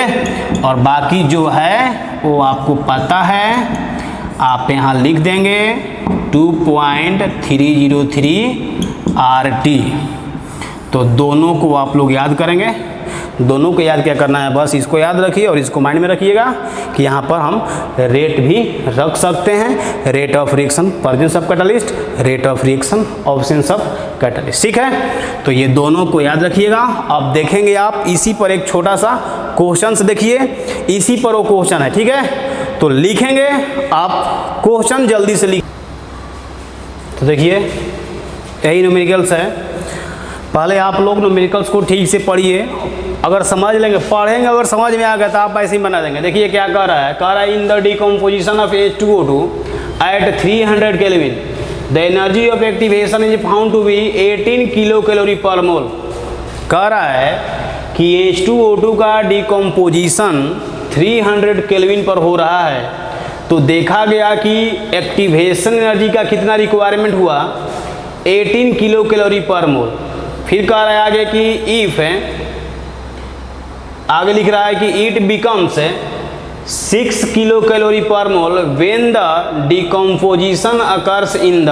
और बाकी जो है वो आपको पता है, आप यहाँ लिख देंगे 2.303 RT। तो दोनों को आप लोग याद करेंगे, दोनों को याद क्या करना है, बस इसको याद रखिए और इसको माइंड में रखिएगा कि यहाँ पर हम रेट भी रख सकते हैं, rate of reaction presence of catalyst, rate of reaction absence of catalyst, ठीक है। तो ये दोनों को याद रखिएगा। अब देखेंगे आप इसी पर एक छोटा सा क्वेश्चन देखिए, इसी पर वो क्वेश्चन है, ठीक है। तो लिखेंगे आप क्वेश्चन जल्दी से लिख। तो देखिए यही न्यूमेरिकल्स है, पहले आप लोग न्यूमेरिकल्स को ठीक से पढ़िए, अगर समझ लेंगे पढ़ेंगे, अगर समझ में आ गया तो आप ऐसे ही बना देंगे। देखिए क्या कह रहा है in the decomposition of H2O2 at 300 kelvin the energy of activation is found to be 18 kilo calorie पर मोल। कह रहा है कि H2O2 का डिकम्पोजिशन 300 केल्विन पर हो रहा है, तो देखा गया कि एक्टिवेशन एनर्जी का कितना रिक्वायरमेंट हुआ 18 किलो कैलोरी पर मोल। फिर कह रहा है आगे कि इफ है, आगे लिख रहा है कि इट बिकम्स 6 किलो कैलोरी पर mole when the decomposition occurs in the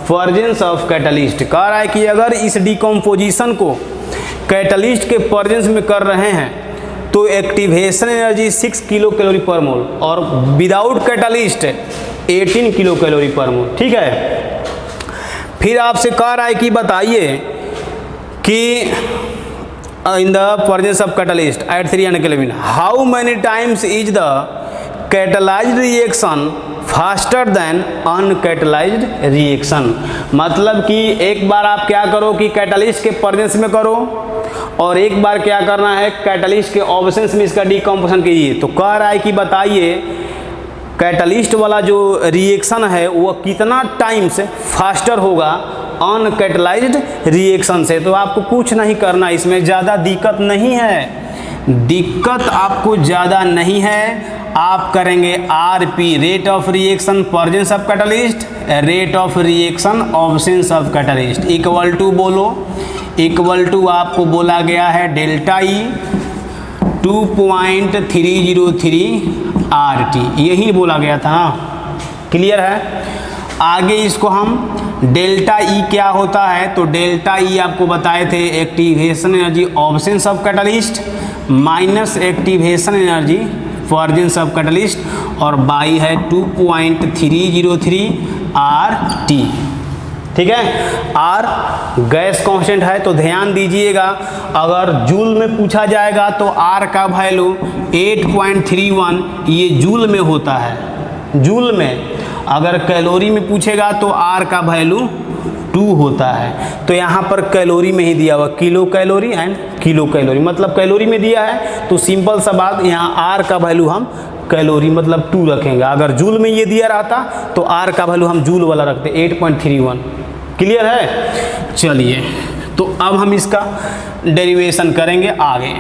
presence of catalyst. कह रहा है कि अगर इस डिकम्पोजिशन को कैटलिस्ट के प्रेजेंस में कर रहे हैं तो एक्टिवेशन एनर्जी 6 किलो कैलोरी पर मोल और विदाउट कैटलिस्ट 18 किलो कैलोरी पर मोल, ठीक है। फिर आपसे कह रहा है कि बताइए कि in the presence of catalyst at 300 kelvin how many times is the catalysed reaction faster than uncatalysed reaction. मतलब कि एक बार आप क्या करो कि कैटलिस्ट के प्रेजेंस में करो और एक बार क्या करना है कैटलिस्ट के ऑब्सेंस में इसका डिकम्पोजिशन कीजिए। तो कह रहा है कि बताइए कैटलिस्ट वाला जो रिएक्शन है वो कितना टाइम से फास्टर होगा अनकैटलाइज्ड रिएक्शन से। तो आपको कुछ नहीं करना, इसमें ज़्यादा दिक्कत नहीं है, दिक्कत आपको ज़्यादा नहीं है। आप करेंगे RP rate of reaction presence of catalyst, rate of reaction absence of catalyst equal to बोलो, इक्वल टू आपको बोला गया है डेल्टा E 2.303 RT, यही बोला गया था ना, क्लियर है। आगे इसको हम डेल्टा E क्या होता है, तो डेल्टा E आपको बताए थे activation energy absence of catalyst minus activation energy presence of catalyst और बाई है 2.303 RT, ठीक है। R गैस कांस्टेंट है, तो ध्यान दीजिएगा अगर जूल में पूछा जाएगा तो R का वैल्यू 8.31 ये जूल में होता है, जूल में। अगर कैलोरी में पूछेगा तो R का वैल्यू 2 होता है। तो यहाँ पर कैलोरी में ही दिया हुआ kilo calorie and kilo calorie, मतलब कैलोरी में दिया है तो सिंपल सा बात यहाँ R का वैल्यू हम कैलोरी मतलब 2 रखेंगे। अगर जूल में ये दिया रहता तो R का वैल्यू हम जूल वाला रखते 8.31, क्लियर है। चलिए तो अब हम इसका डेरिवेशन करेंगे आगे।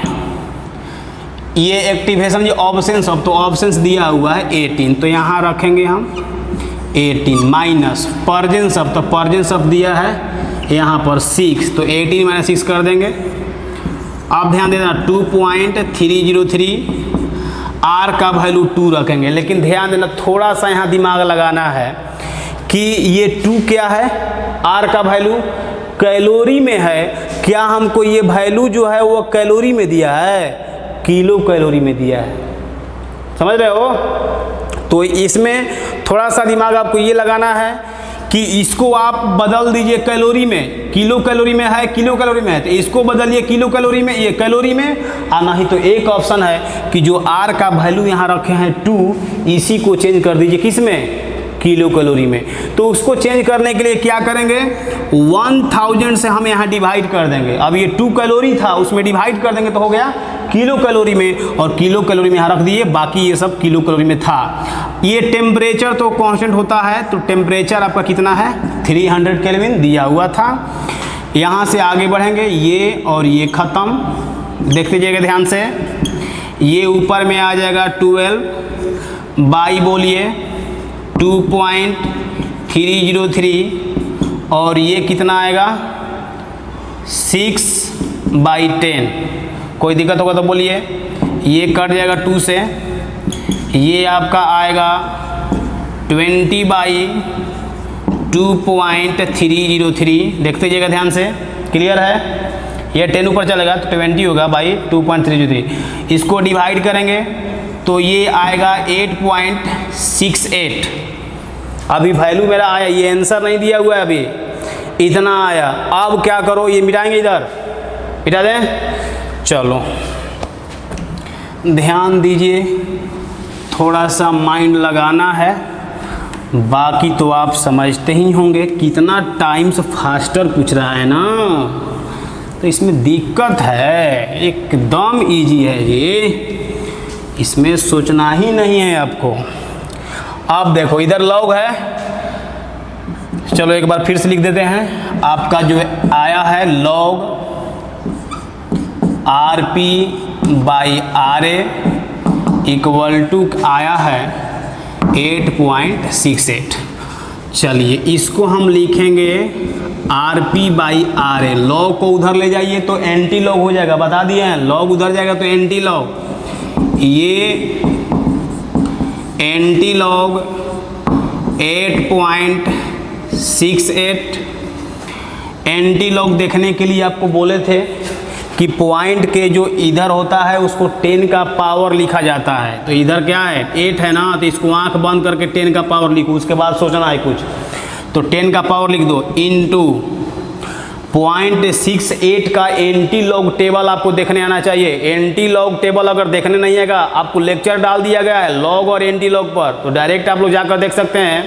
ये एक्टिवेशन ये ऑब्सेंस ऑफ, तो ऑब्सेंस दिया हुआ है 18, तो यहाँ रखेंगे हम 18 माइनस प्रेजेंस ऑफ, तो प्रेजेंस ऑफ दिया है यहाँ पर 6, तो 18 माइनस 6 कर देंगे। आप ध्यान देना 2.303 R का वैल्यू 2 रखेंगे, लेकिन ध्यान देना थोड़ा सा यहाँ दिमाग लगाना है कि ये 2 क्या है, R का वैल्यू कैलोरी में है, क्या हमको ये वैल्यू जो है वो कैलोरी में दिया है, किलो कैलोरी में दिया है, समझ रहे हो। तो इसमें थोड़ा सा दिमाग आपको ये लगाना है कि इसको आप बदल दीजिए कैलोरी में, किलो कैलोरी में है, किलो कैलोरी में है तो इसको बदलिए किलो कैलोरी में, ये कैलोरी में। नहीं तो एक ऑप्शन है कि जो R का वैल्यू यहाँ रखे हैं 2, इसी को चेंज कर दीजिए किस में, किलो कैलोरी में। तो उसको चेंज करने के लिए क्या करेंगे, 1000 से हम यहाँ डिवाइड कर देंगे। अब ये 2 कैलोरी था, उसमें डिवाइड कर देंगे तो हो गया किलो कैलोरी में, और किलो कैलोरी में यहाँ रख दिए, बाकी ये सब किलो कैलोरी में था। ये टेम्परेचर तो कांस्टेंट होता है, तो टेम्परेचर आपका कितना है 300 केल्विन दिया हुआ था। यहाँ से आगे बढ़ेंगे, ये और ये ख़त्म, देख लीजिएगा ध्यान से, ये ऊपर में आ जाएगा 12 बाई बोलिए 2.303, और ये कितना आएगा 6/10। कोई दिक्कत होगा तो बोलिए, ये कट जाएगा 2 से, ये आपका आएगा 20/2.303, देखते जाइएगा ध्यान से, क्लियर है। ये 10 ऊपर चलेगा तो 20 होगा बाई 2.303, इसको डिवाइड करेंगे तो ये आएगा 8.68। अभी वैल्यू मेरा आया, ये आंसर नहीं दिया हुआ है अभी, इतना आया। अब क्या करो, ये मिटाएंगे, इधर मिटा दें, चलो ध्यान दीजिए, थोड़ा सा माइंड लगाना है, बाकी तो आप समझते ही होंगे। कितना टाइम्स फास्टर पूछ रहा है ना, तो इसमें दिक्कत है, एकदम इजी है ये, इसमें सोचना ही नहीं है आपको। अब देखो इधर लॉग है, चलो एक बार फिर से लिख देते हैं। आपका जो आया है लॉग RP/RA इक्वल टू आया है 8.68। चलिए इसको हम लिखेंगे RP/RA, लॉग को उधर ले जाइए तो एंटी लॉग हो जाएगा, बता दिए हैं, लॉग उधर जाएगा तो एंटी लॉग, ये एंटी लॉग 8.68। एंटी लॉग देखने के लिए आपको बोले थे कि पॉइंट के जो इधर होता है उसको 10 का पावर लिखा जाता है, तो इधर क्या है 8 है ना, तो इसको आंख बंद करके 10 का पावर लिखो, उसके बाद सोचना है कुछ, तो 10 का पावर लिख दो इनटू 0.68 का एंटी लॉग टेबल आपको देखने आना चाहिए। एंटी लॉग टेबल अगर देखने नहीं आएगा, आपको लेक्चर डाल दिया गया है लॉग और एंटी लॉग पर, तो डायरेक्ट आप लोग जाकर देख सकते हैं।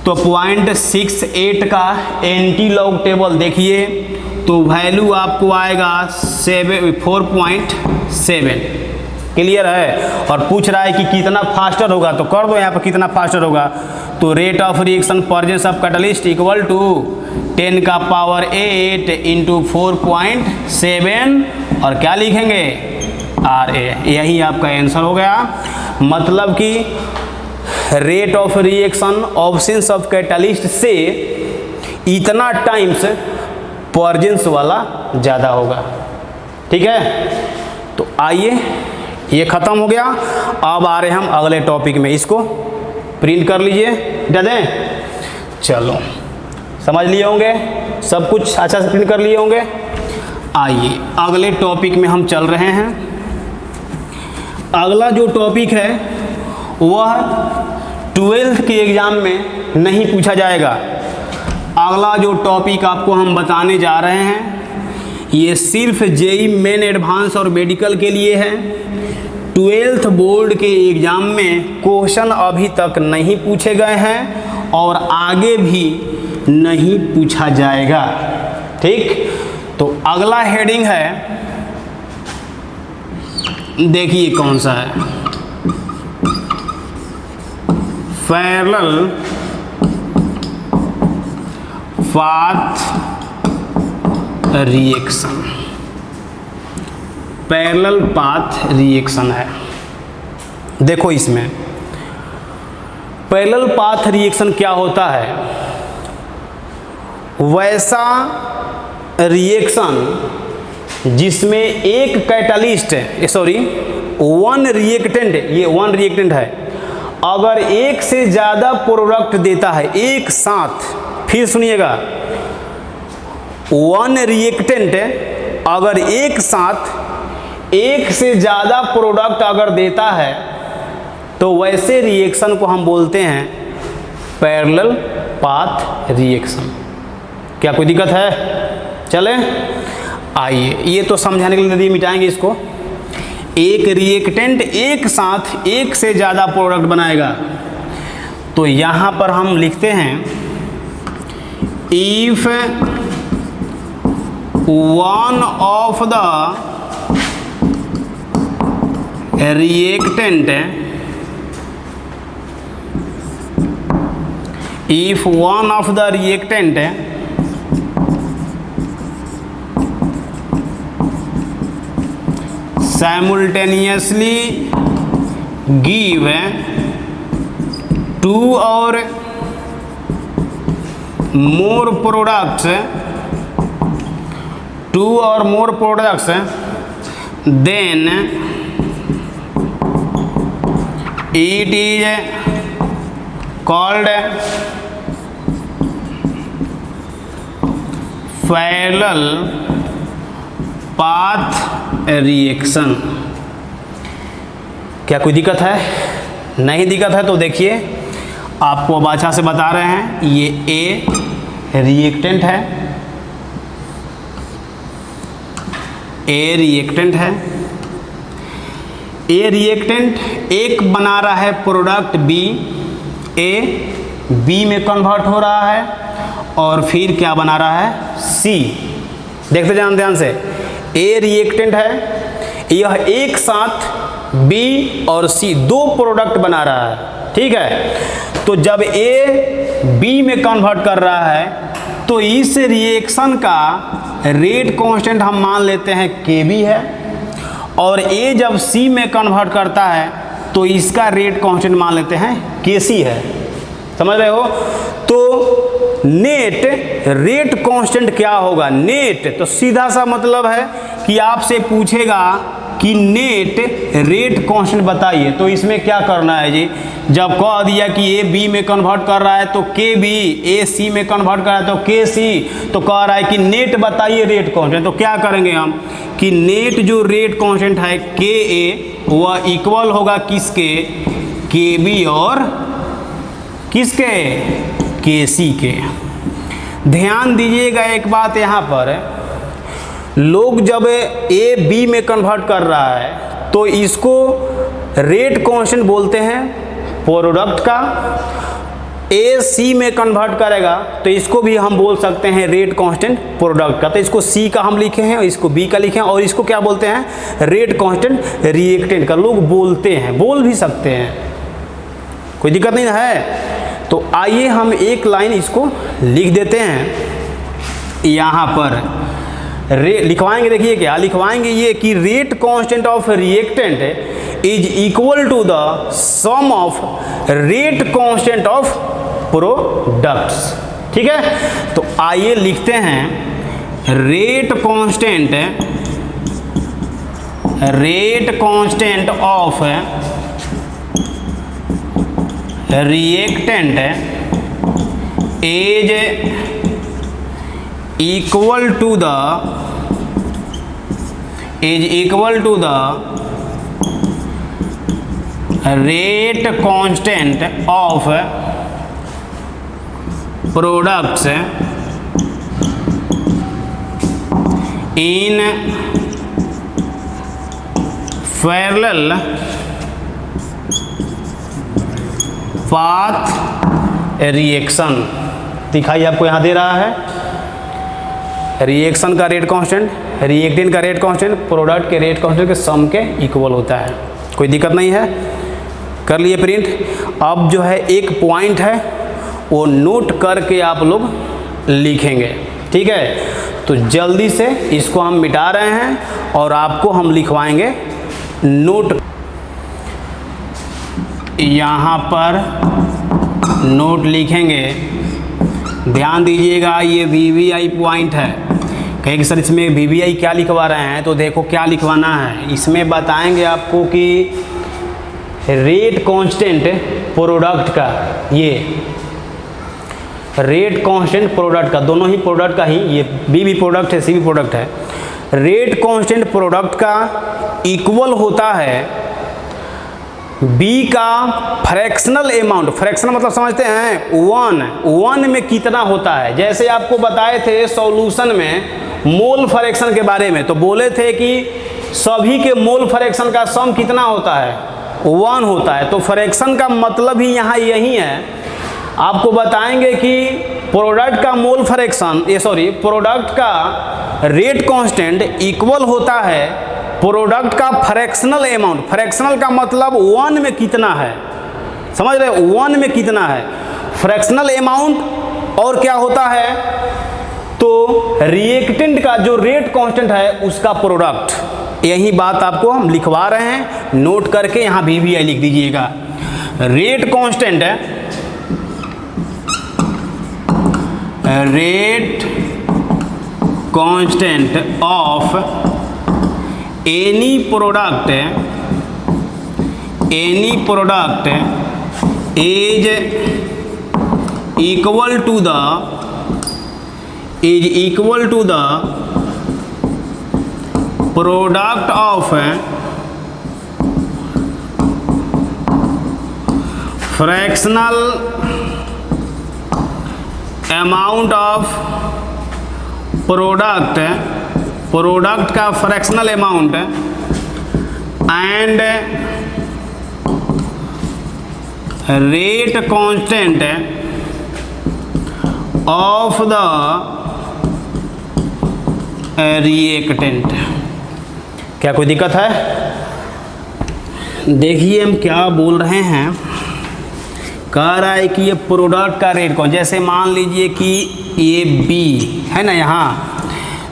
तो 0.68 का एंटी लॉग टेबल देखिए तो वैल्यू आपको आएगा 4.7। क्लियर है। और पूछ रहा है कि कितना फास्टर होगा, तो कर दो यहाँ पर कितना फास्टर होगा, तो rate of reaction presence of catalyst equal to 10 का पावर 8 इंटू 4.7, और क्या लिखेंगे RA, यही आपका आंसर हो गया। मतलब कि rate of reaction options of catalyst से इतना टाइम्स प्रेजेंस वाला ज़्यादा होगा। ठीक है, तो आइए ये ख़त्म हो गया। अब आ रहे हम अगले टॉपिक में, इसको प्रिंट कर लीजिए, दे दें, चलो समझ लिए होंगे सब कुछ, अच्छा से प्रिंट कर लिए होंगे। आइए अगले टॉपिक में हम चल रहे हैं। अगला जो टॉपिक है वह 12th के एग्ज़ाम में नहीं पूछा जाएगा। अगला जो टॉपिक आपको हम बताने जा रहे हैं ये सिर्फ जेई मेन एडवांस और मेडिकल के लिए है। 12th बोर्ड के एग्ज़ाम में क्वेश्चन अभी तक नहीं पूछे गए हैं और आगे भी नहीं पूछा जाएगा। ठीक, तो अगला हेडिंग है, देखिए कौन सा है, parallel path reaction. Parallel path reaction है। देखो इसमें पैरेलल पाथ रिएक्शन क्या होता है, वैसा रिएक्शन जिसमें एक कैटलिस्ट वन रिएक्टेंट, ये वन रिएक्टेंट है, अगर एक से ज़्यादा प्रोडक्ट देता है एक साथ, फिर सुनिएगा, वन रिएक्टेंट अगर एक साथ एक से ज़्यादा प्रोडक्ट अगर देता है तो वैसे रिएक्शन को हम बोलते हैं पैरेलल पाथ रिएक्शन। क्या कोई दिक्कत है? चले आइए, ये तो समझाने के लिए नदी मिटाएंगे इसको। एक रिएक्टेंट एक साथ एक से ज़्यादा प्रोडक्ट बनाएगा तो यहाँ पर हम लिखते हैं if one of the reactant, if one of the reactant simultaneously give two or more products, then it is called parallel path reaction। क्या कोई दिक्कत है? नहीं दिक्कत है तो देखिए, आपको अब अच्छा से बता रहे हैं। ये ए रिएक्टेंट है, ए रिएक्टेंट है, ए रिएक्टेंट एक बना रहा है प्रोडक्ट बी, ए बी में कन्वर्ट हो रहा है और फिर क्या बना रहा है, सी। देखते जान ध्यान से, ए रिएक्टेंट है, यह एक साथ बी और सी दो प्रोडक्ट बना रहा है, ठीक है। तो जब ए बी में कन्वर्ट कर रहा है तो इस रिएक्शन का रेट कांस्टेंट हम मान लेते हैं के बी है, और ए जब सी में कन्वर्ट करता है तो इसका रेट कांस्टेंट मान लेते हैं के सी है। समझ रहे हो? तो नेट रेट कांस्टेंट क्या होगा? नेट तो सीधा सा मतलब है कि आपसे पूछेगा कि नेट रेट कांस्टेंट बताइए, तो इसमें क्या करना है जी? जब कह दिया कि ए बी में कन्वर्ट कर रहा है तो के बी, ए सी में कन्वर्ट कर रहा है तो के सी, तो कह रहा है कि नेट बताइए रेट कांस्टेंट। तो क्या करेंगे हम कि नेट जो रेट कांस्टेंट है के ए, वह इक्वल होगा किसके? के बी और किसके? के सी के। ध्यान दीजिएगा एक बात यहाँ पर, लोग जब ए बी में कन्वर्ट कर रहा है तो इसको रेट कांस्टेंट बोलते हैं प्रोडक्ट का, ए सी में कन्वर्ट करेगा तो इसको भी हम बोल सकते हैं रेट कांस्टेंट प्रोडक्ट का। तो इसको सी का हम लिखे हैं और इसको बी का लिखे हैं, और इसको क्या बोलते हैं? रेट कांस्टेंट रिएक्टेंट का। लोग बोलते हैं, बोल भी सकते हैं, कोई दिक्कत नहीं है। तो आइए हम एक लाइन इसको लिख देते हैं यहाँ पर, लिखवाएंगे। देखिए क्या लिखवाएंगे, ये कि rate constant of reactant is equal to the sum of rate constant of products. ठीक है, तो आइए लिखते हैं rate constant of reactant is equal to the rate constant of products in parallel path reaction। दिखाई आपको यहाँ दे रहा है रिएक्शन का रेट कांस्टेंट, रिएक्टेंट का रेट कांस्टेंट प्रोडक्ट के रेट कांस्टेंट के सम के इक्वल होता है। कोई दिक्कत नहीं है, कर लिए प्रिंट। अब जो है एक पॉइंट है वो नोट करके आप लोग लिखेंगे, ठीक है। तो जल्दी से इसको हम मिटा रहे हैं और आपको हम लिखवाएंगे नोट। यहाँ पर नोट लिखेंगे, ध्यान दीजिएगा, ये VVI पॉइंट है। कहेंगे सर इसमें VVI क्या लिखवा रहे हैं, तो देखो क्या लिखवाना है। इसमें बताएंगे आपको कि रेट कांस्टेंट प्रोडक्ट का, ये रेट कांस्टेंट प्रोडक्ट का, दोनों ही प्रोडक्ट का ही, ये बी भी प्रोडक्ट है सी भी प्रोडक्ट है, रेट कांस्टेंट प्रोडक्ट का इक्वल होता है बी का फ्रैक्शनल अमाउंट। फ्रैक्शनल मतलब समझते हैं वन में कितना होता है। जैसे आपको बताए थे सॉल्यूशन में मोल फ्रैक्शन के बारे में, तो बोले थे कि सभी के मोल फ्रैक्शन का सम कितना होता है? 1 होता है। तो फ्रैक्शन का मतलब ही यहाँ यही है आपको बताएंगे कि प्रोडक्ट का मोल फ्रैक्शन प्रोडक्ट का रेट कांस्टेंट इक्वल होता है प्रोडक्ट का फ्रैक्शनल अमाउंट। फ्रैक्शनल का मतलब वन में कितना है, समझ रहे हो, वन में कितना है फ्रैक्शनल अमाउंट। और क्या होता है, तो रिएक्टेंट का जो रेट कांस्टेंट है उसका प्रोडक्ट। यही बात आपको हम लिखवा रहे हैं, नोट करके यहाँ VVI लिख दीजिएगा। रेट कांस्टेंट है, rate constant of any product is equal to the product of fractional amount of product का fractional amount and rate constant of the reactant. क्या कोई दिक्कत है? देखिए हम क्या बोल रहे हैं। कह रहा है कि ये प्रोडक्ट का रेट कौन, जैसे मान लीजिए कि ये बी है ना यहाँ,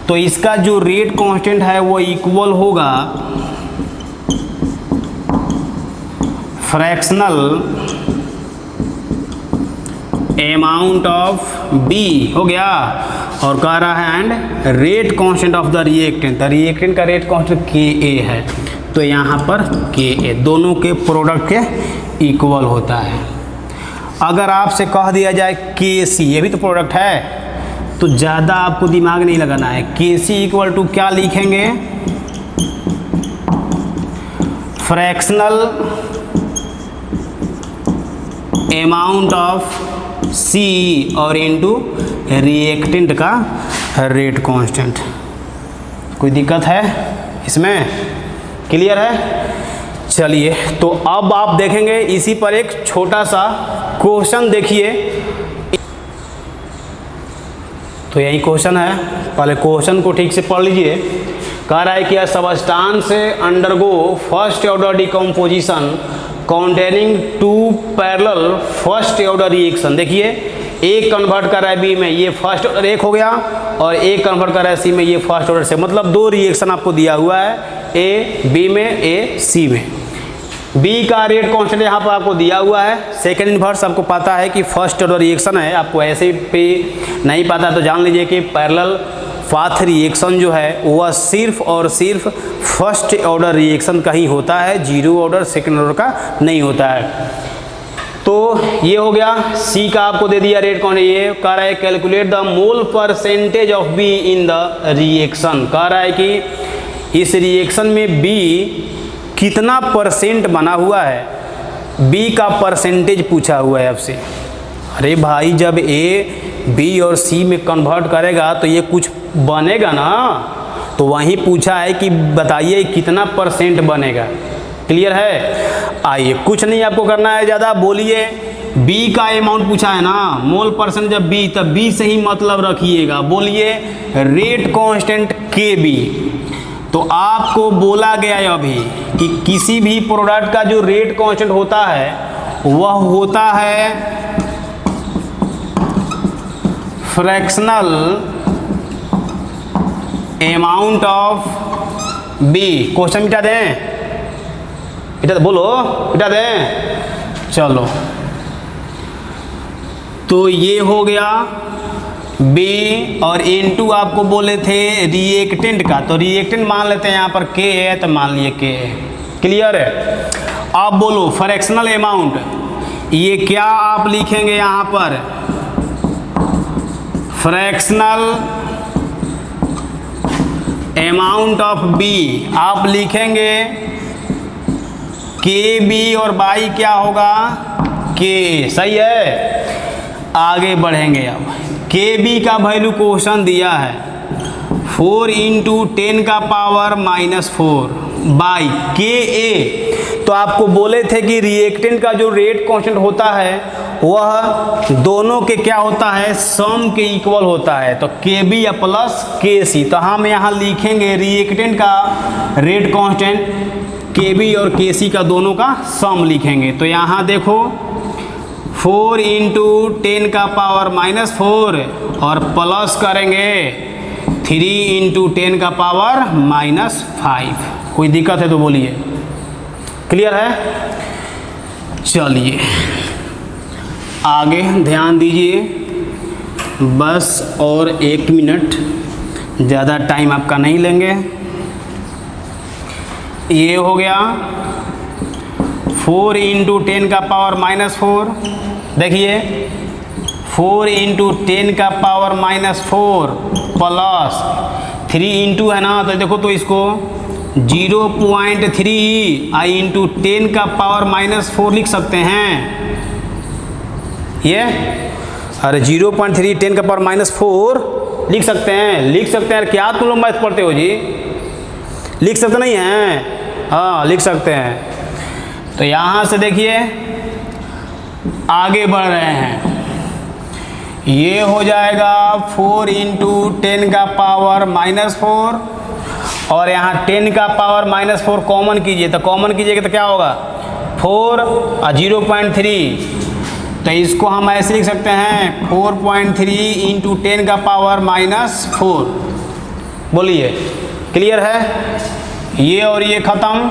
तो इसका जो रेट कांस्टेंट है वो इक्वल होगा फ्रैक्शनल अमाउंट ऑफ बी हो गया। और कह रहा है and rate constant of the reactant, the reactant का रेट कांस्टेंट के है, तो यहाँ पर के दोनों के प्रोडक्ट के इक्वल होता है। अगर आपसे कह दिया जाए के सी, ये भी तो प्रोडक्ट है, तो ज़्यादा आपको दिमाग नहीं लगाना है। के सी इक्वल टू क्या लिखेंगे, फ्रैक्शनल अमाउंट ऑफ सी और इनटू रिएक्टेंट का रेट कांस्टेंट। कोई दिक्कत है इसमें? क्लियर है? चलिए, तो अब आप देखेंगे इसी पर एक छोटा सा क्वेश्चन देखिए। तो यही क्वेश्चन है, पहले क्वेश्चन को ठीक से पढ़ लीजिए। कह रहा है कि substance undergo first order decomposition containing two parallel first order reaction. देखिए, एक कन्वर्ट कर रहा है बी में, ये फर्स्ट ऑर्डर एक हो गया, और एक कन्वर्ट कर रहा है सी में, ये फर्स्ट ऑर्डर से। मतलब दो रिएक्शन आपको दिया हुआ है, ए बी में, ए सी में। बी का रेट कांस्टेंट यहाँ पर आपको दिया हुआ है। सेकेंड इन्वर्स आपको पता है कि फर्स्ट ऑर्डर रिएक्शन है, आपको ऐसे पे नहीं पता तो जान लीजिए कि पैरेलल पाथ रिएक्शन जो है वह सिर्फ और सिर्फ फर्स्ट ऑर्डर रिएक्शन का ही होता है, जीरो ऑर्डर सेकेंड ऑर्डर का नहीं होता है। तो ये हो गया। सी का आपको दे दिया रेट कौन है, ये कह रहा है calculate the mole percentage of be in the reaction. कह रहा है कि इस रिएक्शन में बी कितना परसेंट बना हुआ है, बी का परसेंटेज पूछा हुआ है आपसे। अरे भाई, जब ए बी और सी में कन्वर्ट करेगा तो ये कुछ बनेगा ना, तो वहीं पूछा है कि बताइए कितना परसेंट बनेगा। क्लियर है? आइए, कुछ नहीं आपको करना है ज़्यादा, बोलिए बी का अमाउंट पूछा है ना, मोल परसेंट जब बी, तब बी से ही मतलब रखिएगा। बोलिए रेट कांस्टेंट के बी। तो आपको बोला गया है अभी कि किसी भी प्रोडक्ट का जो रेट कांस्टेंट होता है वह होता है fractional amount of B. Question मिटा दें, मिटा दे, बोलो मिटा दें। चलो, तो ये हो गया बी, और इनटू आपको बोले थे रिएक्टेंट का, तो रिएक्टेंट मान लेते हैं यहाँ पर के है, तो मान लिए के है। क्लियर है? आप बोलो फ्रैक्शनल अमाउंट, ये क्या आप लिखेंगे यहाँ पर, फ्रैक्शनल अमाउंट ऑफ बी आप लिखेंगे के बी, और बाई क्या होगा के। सही है? आगे बढ़ेंगे। अब के बी का वैल्यू क्वेश्चन दिया है 4 × 10 का पावर -4 बाई के ए। तो आपको बोले थे कि रिएक्टेंट का जो रेट कांस्टेंट होता है वह दोनों के क्या होता है, सम के इक्वल होता है। तो KB प्लस KC, तो हम यहाँ लिखेंगे रिएक्टेंट का रेट कांस्टेंट KB और KC का दोनों का सम लिखेंगे। तो यहाँ देखो 4 इंटू 10 का पावर -4 और प्लस करेंगे 3 इंटू 10 का पावर -5। कोई दिक्कत है तो बोलिए, क्लियर है? चलिए आगे ध्यान दीजिए, बस और 1 मिनट, ज़्यादा टाइम आपका नहीं लेंगे। ये हो गया 4 इंटू 10 का पावर -4, देखिए 4 इंटू 10 का पावर -4 प्लस 3 इंटू है ना, तो देखो तो इसको 0.3 आई इंटू 10 का पावर -4 लिख सकते हैं। ये अरे 0.3 10 का पावर -4 लिख सकते हैं, लिख सकते हैं। क्या तुम लोग मैथ पढ़ते हो जी? लिख सकते नहीं हैं? हाँ लिख सकते हैं। तो यहाँ से देखिए आगे बढ़ रहे हैं, ये हो जाएगा 4 इंटू 10 का पावर -4 और यहाँ 10 का पावर -4 कॉमन कीजिए, तो कॉमन कीजिएगा तो क्या होगा 4 और 0.3, तो इसको हम ऐसे लिख सकते हैं 4.3 इंटू 10 का पावर -4। बोलिए क्लियर है? ये और ये ख़त्म,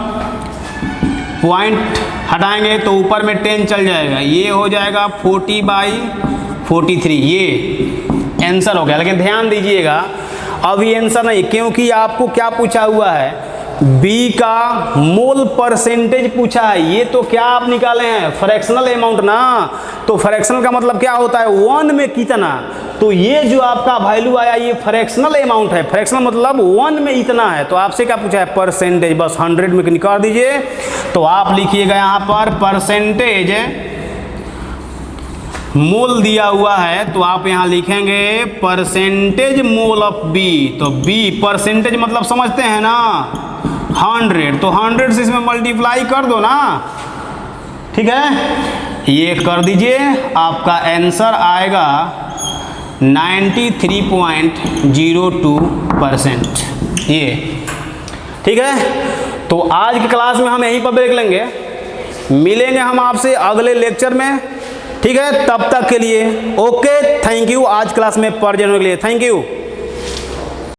पॉइंट हटाएंगे तो ऊपर में 10 चल जाएगा, ये हो जाएगा 40/43। ये आंसर हो गया। लेकिन ध्यान दीजिएगा अब ये आंसर नहीं, क्योंकि आपको क्या पूछा हुआ है, B का मोल परसेंटेज पूछा है। ये तो क्या आप निकाले हैं, फ्रैक्शनल अमाउंट ना। तो फ्रैक्शनल का मतलब क्या होता है, 1 में कितना। तो ये जो आपका वैल्यू आया ये फ्रैक्शनल अमाउंट है, फ्रैक्शनल मतलब 1 में इतना है। तो आपसे क्या पूछा है, परसेंटेज, बस 100 में निकाल दीजिए। तो आप लिखिएगा यहाँ पर परसेंटेज मोल दिया हुआ है, तो आप यहाँ लिखेंगे परसेंटेज मोल ऑफ B। तो B परसेंटेज मतलब समझते हैं ना 100, तो 100 से इसमें मल्टीप्लाई कर दो ना, ठीक है। ये कर दीजिए, आपका आंसर आएगा 93.02%। ये ठीक है। तो आज की क्लास में हम यहीं पर ब्रेक लेंगे, मिलेंगे हम आपसे अगले लेक्चर में, ठीक है। तब तक के लिए ओके, थैंक यू। आज क्लास में पढ़ जाने के लिए थैंक यू।